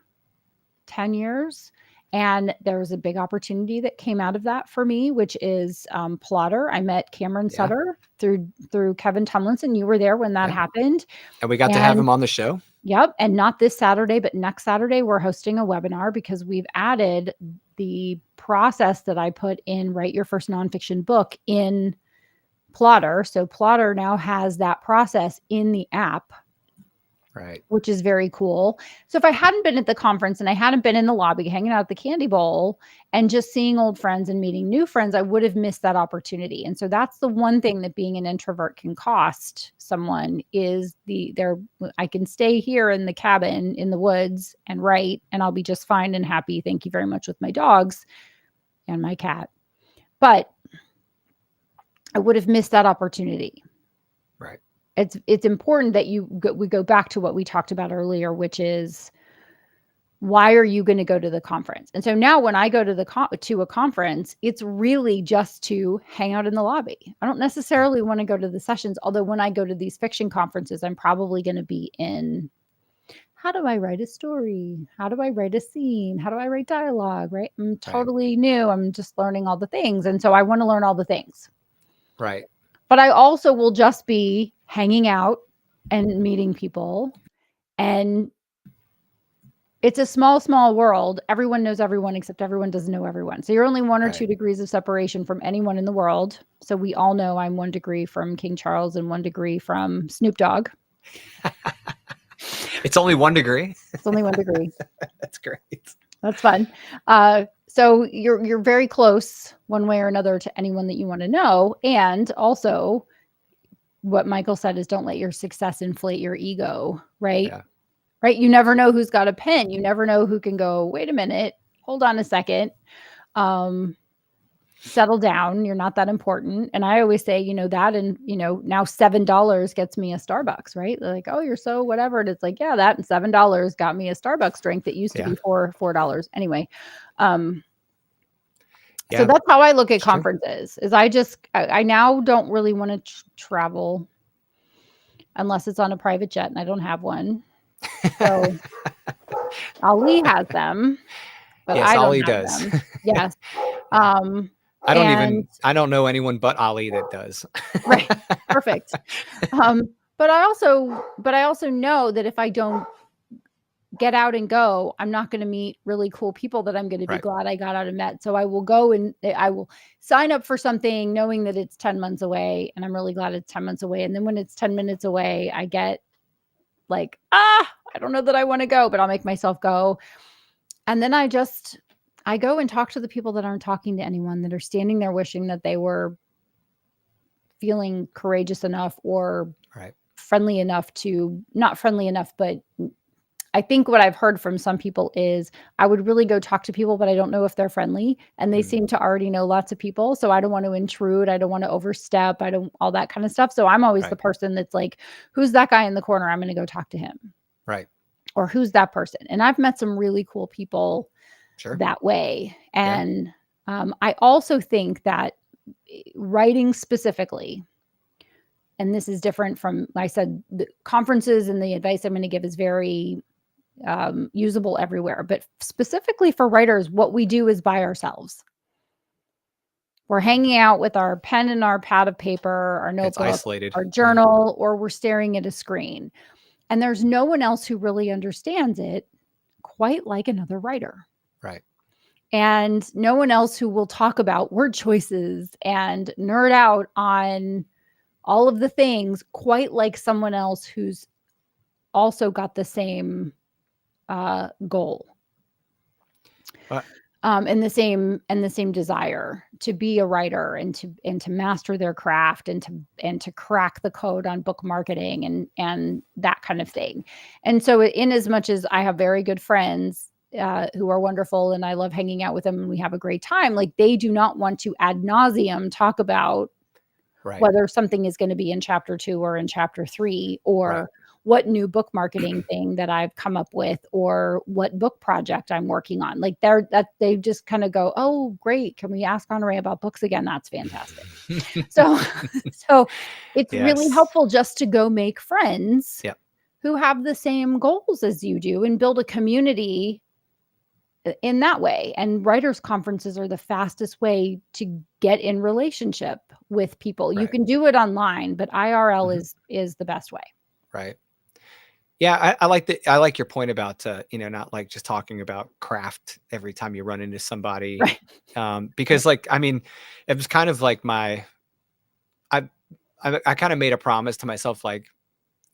10 years. And there was a big opportunity that came out of that for me, which is Plotter. I met Cameron Sutter through Kevin Tomlinson. You were there when that happened. And we got to have him on the show. Yep. And not this Saturday, but next Saturday, we're hosting a webinar because we've added the process that I put in Write Your First Nonfiction Book in Plotter. So Plotter now has that process in the app. Right. Which is very cool. So if I hadn't been at the conference and I hadn't been in the lobby hanging out at the candy bowl and just seeing old friends and meeting new friends, I would have missed that opportunity. And so that's the one thing that being an introvert can cost someone is I can stay here in the cabin in the woods and write, and I'll be just fine and happy. Thank you very much with my dogs and my cat. But I would have missed that opportunity. Right. It's important that we go back to what we talked about earlier, which is, why are you going to go to the conference? And so now when I go to a conference, it's really just to hang out in the lobby. I don't necessarily want to go to the sessions, although when I go to these fiction conferences, I'm probably going to be in, how do I write a story? How do I write a scene? How do I write dialogue, right? I'm totally new. I'm just learning all the things. And so I want to learn all the things. Right. But I also will just be hanging out and meeting people. And it's a small, small world. Everyone knows everyone, except everyone doesn't know everyone. So you're only 1 or 2 degrees of separation from anyone in the world. So we all know I'm 1 degree from King Charles and 1 degree from Snoop Dogg. It's only 1 degree. It's only 1 degree. That's great. That's fun. So you're very close one way or another to anyone that you want to know. And also what Michael said is, don't let your success inflate your ego, right? Yeah. Right. You never know who's got a pen. You never know who can go, wait a minute, hold on a second. Settle down. You're not that important. And I always say, that, and, now $7 gets me a Starbucks, right? They're like, oh, you're so whatever. And it's like, yeah, that and $7 got me a Starbucks drink that used to be $4. Anyway. So that's how I look at conferences is I now don't really want to travel unless it's on a private jet, and I don't have one. So Ali has them, but yes, I don't Ali have does. them. Yes. I don't know anyone but Ali that does. Right. Perfect. But I also know that if I don't get out and go, I'm not going to meet really cool people that I'm going to be glad I got out and met. So I will go and I will sign up for something knowing that it's 10 months away. And I'm really glad it's 10 months away. And then when it's 10 minutes away, I get like, I don't know that I want to go, but I'll make myself go. And then I go and talk to the people that aren't talking to anyone, that are standing there wishing that they were feeling courageous enough or friendly enough to, not friendly enough, but I think what I've heard from some people is I would really go talk to people, but I don't know if they're friendly, and they seem to already know lots of people. So I don't want to intrude. I don't want to overstep. All that kind of stuff. So I'm always the person that's like, who's that guy in the corner? I'm going to go talk to him. Right. Or who's that person? And I've met some really cool people that way. And I also think that writing specifically, and this is different from, I said, the conferences and the advice I'm going to give is very usable everywhere. But specifically for writers, what we do is by ourselves. We're hanging out with our pen and our pad of paper, our notebook, our journal, or we're staring at a screen. And there's no one else who really understands it quite like another writer. Right. And no one else who will talk about word choices and nerd out on all of the things quite like someone else who's also got the same goal. And the same desire to be a writer and to master their craft and to crack the code on book marketing and that kind of thing. And so in as much as I have very good friends who are wonderful and I love hanging out with them and we have a great time, like they do not want to ad nauseum talk about whether something is going to be in chapter 2 or in chapter 3 or what new book marketing thing that I've come up with or what book project I'm working on. Like they just kind of go, oh, great. Can we ask Honoree about books again? That's fantastic. so it's really helpful just to go make friends who have the same goals as you do and build a community in that way. And writers' conferences are the fastest way to get in relationship with people. You can do it online, but IRL is the best way. Right. Yeah, I like your point about not like just talking about craft every time you run into somebody, because like it was kind of like I kind of made a promise to myself, like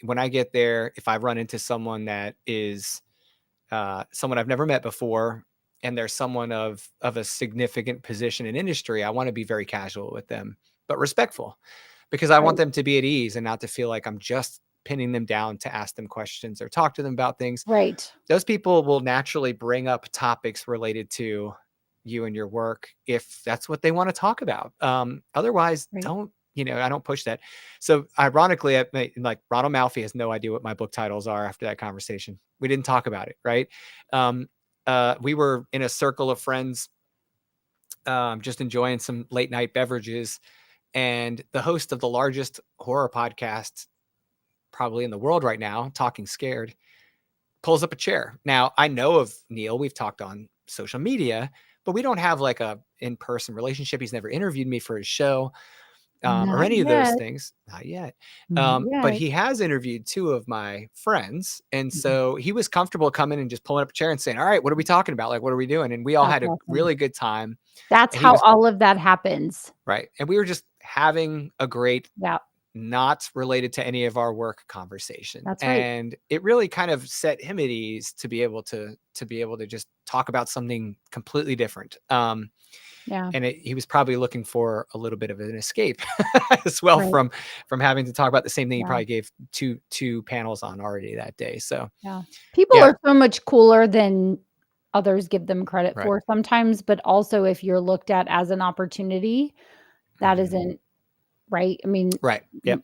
when I get there, if I run into someone that is someone I've never met before, and there's someone of a significant position in industry, I want to be very casual with them, but respectful, because I want them to be at ease and not to feel like I'm just pinning them down to ask them questions or talk to them about things. Right. Those people will naturally bring up topics related to you and your work if that's what they want to talk about. Otherwise, I don't push that. So ironically, like Ronald Malfi has no idea what my book titles are after that conversation. We didn't talk about it. Right. We were in a circle of friends, just enjoying some late night beverages. And the host of the largest horror podcast probably in the world right now, Talking Scared, pulls up a chair. Now, I know of Neil. We've talked on social media, but we don't have like a in-person relationship. He's never interviewed me for his show or any of those things. Not yet. But he has interviewed 2 of my friends. And so he was comfortable coming and just pulling up a chair and saying, all right, what are we talking about? Like, what are we doing? And we all had a really good time. That's how all of that happens. Right. And we were just having a great not related to any of our work conversation. That's right. And it really kind of set him at ease to be able to just talk about something completely different. And he was probably looking for a little bit of an escape as well from having to talk about the same thing he probably gave two panels on already that day. So people are so much cooler than others give them credit for sometimes, but also if you're looked at as an opportunity, that isn't right. I mean, Yep.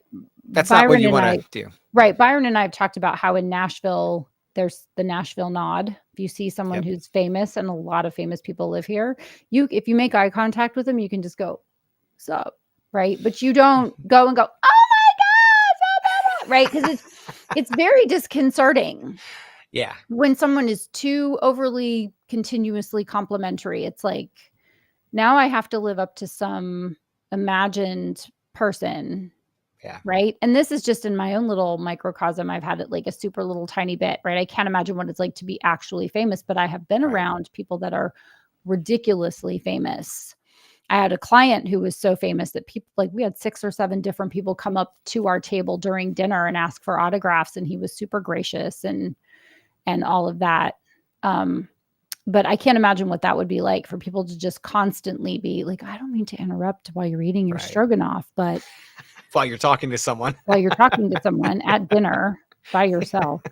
That's Byron not what you want to do. Right. Byron and I have talked about how in Nashville, there's the Nashville nod. If you see someone who's famous, and a lot of famous people live here, if you make eye contact with them, you can just go, "What's up?" Right. But you don't go and go, "Oh my gosh," right? Because it's very disconcerting. Yeah. When someone is too overly continuously complimentary, it's like, now I have to live up to some imagined person Yeah. Right. And this is just in my own little microcosm. I've had it like a super little tiny bit, right? I can't imagine what it's like to be actually famous, but I have been Right. around people that are ridiculously famous. I had a client who was so famous that people, like, we had 6 or 7 different people come up to our table during dinner and ask for autographs, and he was super gracious and all of that. But I can't imagine what that would be like for people to just constantly be like, I don't mean to interrupt while you're eating your Right. stroganoff, but While you're talking to someone. while you're talking to someone at dinner by yourself.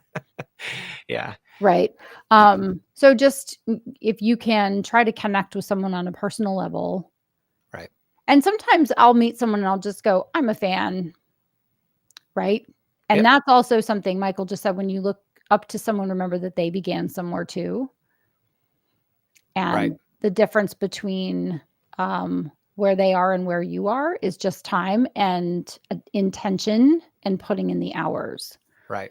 Yeah. Right. So just if you can try to connect with someone on a personal level. Right. And sometimes I'll meet someone and I'll just go, I'm a fan. Right. And Yep. that's also something Michael just said, when you look up to someone, remember that they began somewhere too. And Right. the difference between where they are and where you are is just time and intention and putting in the hours. Right.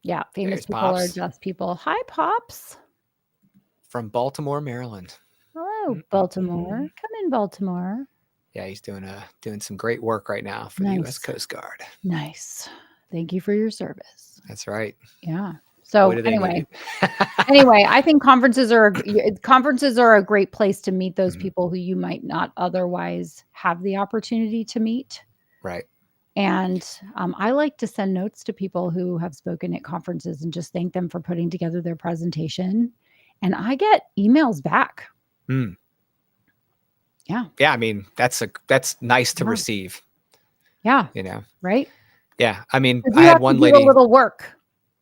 Yeah. Famous There's people are Pops just people. Hi, Pops. from Baltimore, Maryland. Hello, Baltimore. Come in, Baltimore. Yeah, he's doing some great work right now for the U.S. Coast Guard. Nice. Thank you for your service. That's right. Yeah. So Boy, do they need anyway, I think conferences are a great place to meet those Mhm. people who you might not otherwise have the opportunity to meet. Right. And I like to send notes to people who have spoken at conferences and just thank them for putting together their presentation. And I get emails back. Mm. Yeah. Yeah. I mean, that's nice to Yeah. receive. Yeah. You know. Right. Yeah. I mean, You I had have one to do lady. a little work.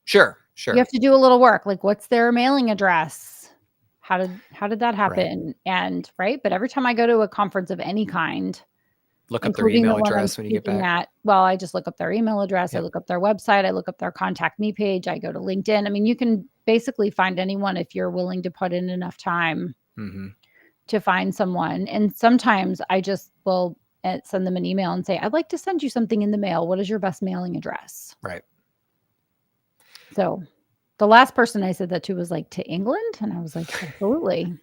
Sure. You have to do a little work. Like, what's their mailing address? How did that happen? Right. And right. But every time I go to a conference of any kind, Look up their including email the one I'm address when you get speaking back. at, well, I just look up their email address. I Yep. look up their website. I look up their contact me page. I go to LinkedIn. I mean, you can basically find anyone if you're willing to put in enough time to find someone. And sometimes I just will send them an email and say, I'd like to send you something in the mail. What is your best mailing address? Right. So the last person I said that to was like, to England? And I was like, absolutely.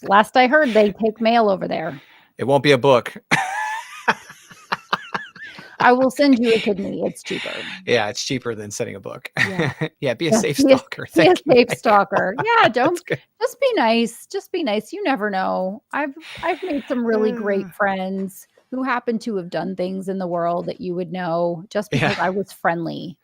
Last I heard, they take mail over there. It won't be a book. I will send you a kidney. It's cheaper. Yeah, it's cheaper than sending a book. Yeah. Yeah, be a safe stalker. Be a Thank you, safe Mike. stalker. Yeah, That's good. just be nice. Just be nice. You never know. I've made some really great friends who happen to have done things in the world that you would know just because I was friendly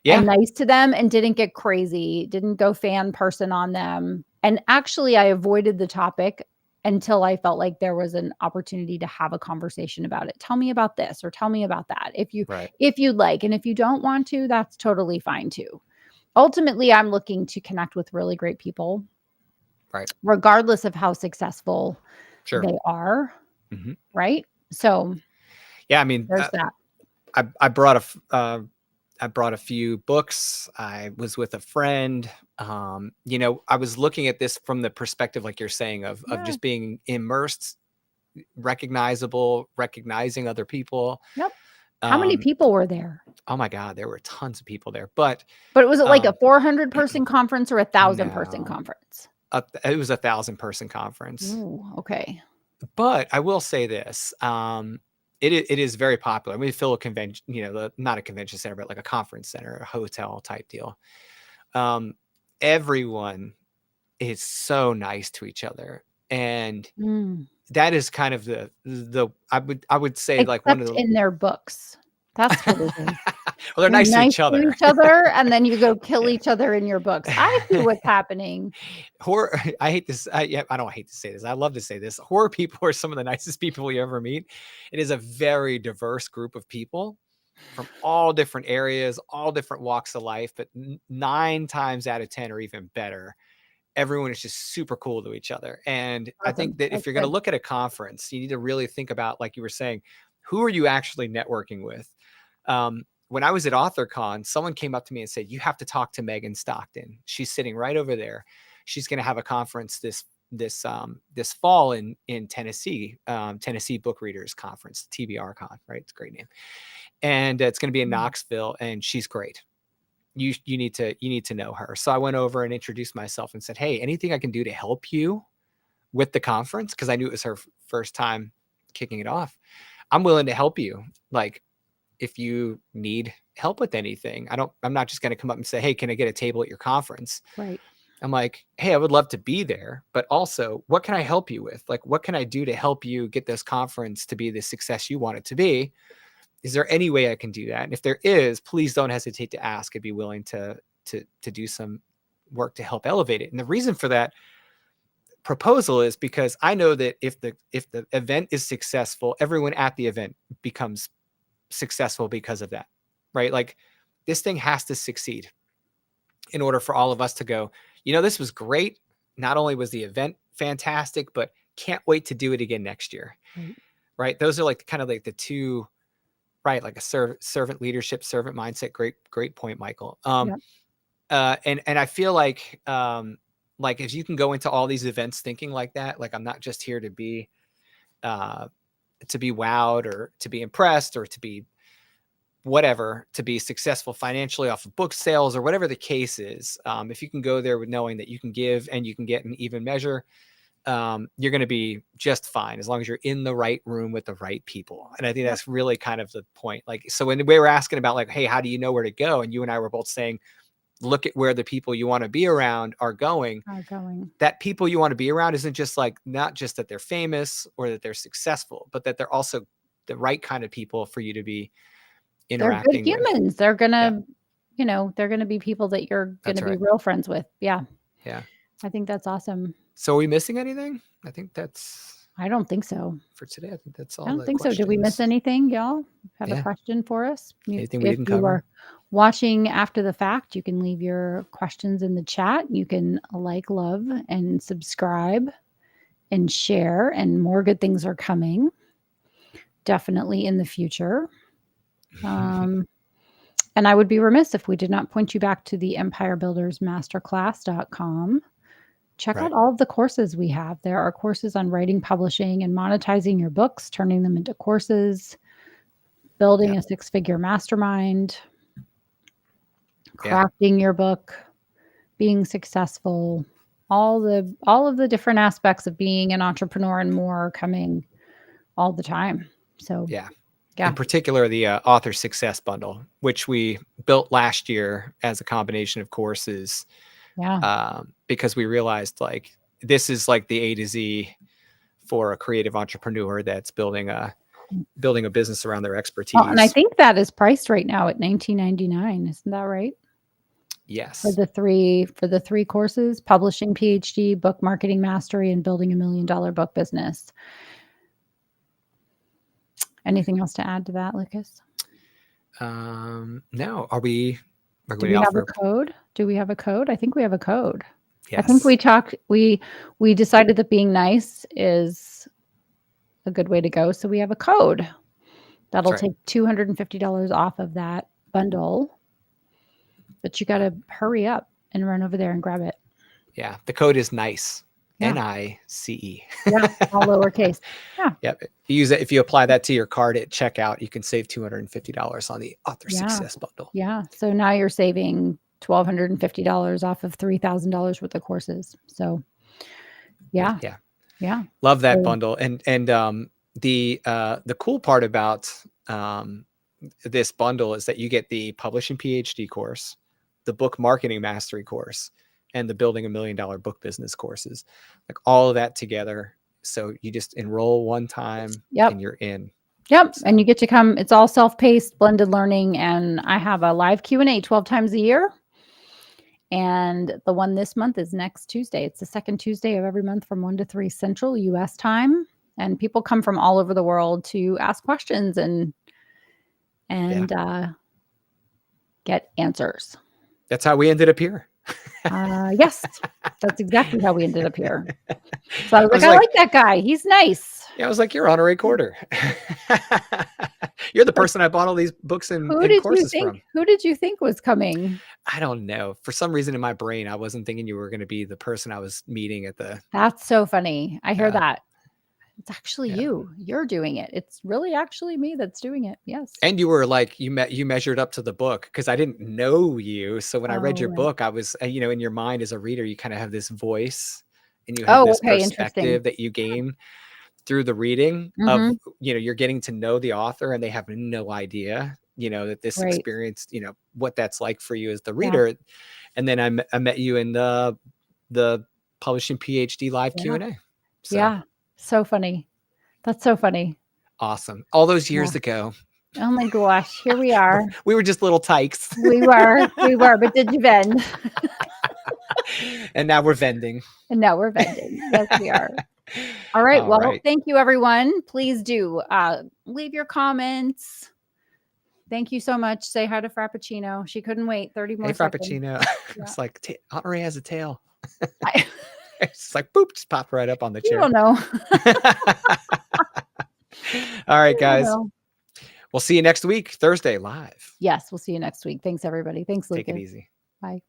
and nice to them and didn't get crazy, didn't go fan person on them. And actually, I avoided the topic until I felt like there was an opportunity to have a conversation about it. Tell me about this or tell me about that. If you'd like, and if you don't want to, that's totally fine too. Ultimately, I'm looking to connect with really great people, right? Regardless of how successful they are, right? So, yeah, I mean, there's that. I brought a few books. I was with a friend. I was looking at this from the perspective, like you're saying, of just being immersed, recognizing other people. Yep. How many people were there? Oh my God, there were tons of people there. But was it like a 400 person conference or 1,000 person conference? It was 1,000 person conference. Ooh, okay. But I will say this. It is very popular. I mean, fill a convention, not a convention center, but like a conference center, a hotel type deal. Everyone is so nice to each other. And that is kind of I would say, except like one of the in their books. That's what it is. Well, they're nice to each other. And then you go kill each other in your books. I see what's happening. Horror. I hate this. I don't hate to say this. I love to say this. Horror people are some of the nicest people you ever meet. It is a very diverse group of people from all different areas, all different walks of life, but 9 times out of 10 or even better, everyone is just super cool to each other. And awesome. I think that if you're going to look at a conference, you need to really think about, like you were saying, who are you actually networking with? When I was at AuthorCon, someone came up to me and said, you have to talk to Megan Stockton. She's sitting right over there. She's going to have a conference this fall in Tennessee, Tennessee Book Readers Conference, TBR Con, right? It's a great name. And it's going to be in Knoxville, and she's great. You need to know her. So I went over and introduced myself and said, hey, anything I can do to help you with the conference? Because I knew it was her first time kicking it off. I'm willing to help you. Like, if you need help with anything, I'm not just going to come up and say, hey, can I get a table at your conference? Right. I'm like, hey, I would love to be there, but also, what can I help you with? Like, what can I do to help you get this conference to be the success you want it to be? Is there any way I can do that? And if there is, please don't hesitate to ask. I'd be willing to do some work to help elevate it. And the reason for that proposal is because I know that if the event is successful, everyone at the event becomes successful because of that, right? Like, this thing has to succeed in order for all of us to go, this was great. Not only was the event fantastic, but can't wait to do it again next year. Right? Those are like kind of like the two, right? Like a servant leadership, servant mindset. Great point, Michael. And I feel like if you can go into all these events thinking like that, like, I'm not just here to be wowed or to be impressed or to be whatever, to be successful financially off of book sales or whatever the case is. If you can go there with knowing that you can give and you can get an even measure, you're going to be just fine as long as you're in the right room with the right people. And I think that's really kind of the point. Like, so when we were asking about like, hey, how do you know where to go? And you and I were both saying, look at where the people you want to be around are going. That people you want to be around isn't just like, not just that they're famous or that they're successful, but that they're also the right kind of people for you to be interacting they're good humans. with. They're gonna, they're gonna be people that you're gonna be real friends with. Yeah. I think that's awesome. So are we missing anything? I don't think so. For today. I think that's all. I don't think so. Did we miss anything, y'all? Have a question for us? Anything we didn't cover? If you are watching after the fact, you can leave your questions in the chat. You can like, love, and subscribe and share, and more good things are coming. Definitely in the future. And I would be remiss if we did not point you back to the empirebuildersmasterclass.com. Check out all of the courses we have. There are courses on writing, publishing, and monetizing your books, turning them into courses, building a six-figure mastermind, crafting your book, being successful, all of the different aspects of being an entrepreneur and more are coming all the time. So in particular, the author success bundle, which we built last year as a combination of courses. Because we realized like this is like the A to Z for a creative entrepreneur that's building a business around their expertise. And I think that is priced right now at $19.99. Isn't that right? Yes. For the three courses: publishing PhD, book marketing mastery, and building $1 million book business. Anything else to add to that, Lucas? No. Do we have a code? Do we have a code? I think we have a code. Yes. I think we decided that being nice is a good way to go. So we have a code that'll take $250 off of that bundle. But you got to hurry up and run over there and grab it. Yeah. The code is NICE. NICE. All lowercase. Yep. If you apply that to your card at checkout, you can save $250 on the author success bundle. So now you're saving $1,250 off of $3,000 worth of courses. So love that bundle. And the cool part about this bundle is that you get the publishing PhD course, the book marketing mastery course, and the building $1 million book business courses, like all of that together. So you just enroll one time and you're in. So. And you get to come. It's all self-paced, blended learning. And I have a live Q&A 12 times a year. And the one this month is next Tuesday. It's the second Tuesday of every month from 1 to 3 Central US time. And people come from all over the world to ask questions and get answers. That's how we ended up here. Yes, that's exactly how we ended up here. So I was like, I like that guy. He's nice. Yeah, I was like, you're Honoree Quarter. You're the person I bought all these books and courses from. Who did you think was coming? I don't know. For some reason in my brain, I wasn't thinking you were going to be the person I was meeting at the... That's so funny. I hear that. It's actually you. You're doing it. It's really actually me that's doing it. Yes. And you were like, you measured up to the book because I didn't know you. So when I read your book, I was, in your mind as a reader, you kind of have this voice and you have this perspective that you gain. through the reading of, Mhm. you're getting to know the author and they have no idea, that this Right. experience, what that's like for you as the Yeah. reader. And then I met you in the publishing PhD live Yeah. Q&A. So Yeah. So funny. That's so funny. awesome. All those years Yeah. ago, Oh my gosh, here we are. we were just little tykes. We were, but did you vend? And now we're vending. And now we're vending. Yes, we are. All right. All Well, right. thank you, everyone. Please do leave your comments. Thank you so much. Say hi to Frappuccino. She couldn't wait 30 more Hey, seconds. Frappuccino. Yeah. It's like, Honoree has a tail. I, It's like, boop, just popped right up on the you chair. don't know. All right, You don't guys. know. We'll see you next week, Thursday, live. Yes, we'll see you next week. Thanks, everybody. Thanks, Lucas. Take it easy. Bye.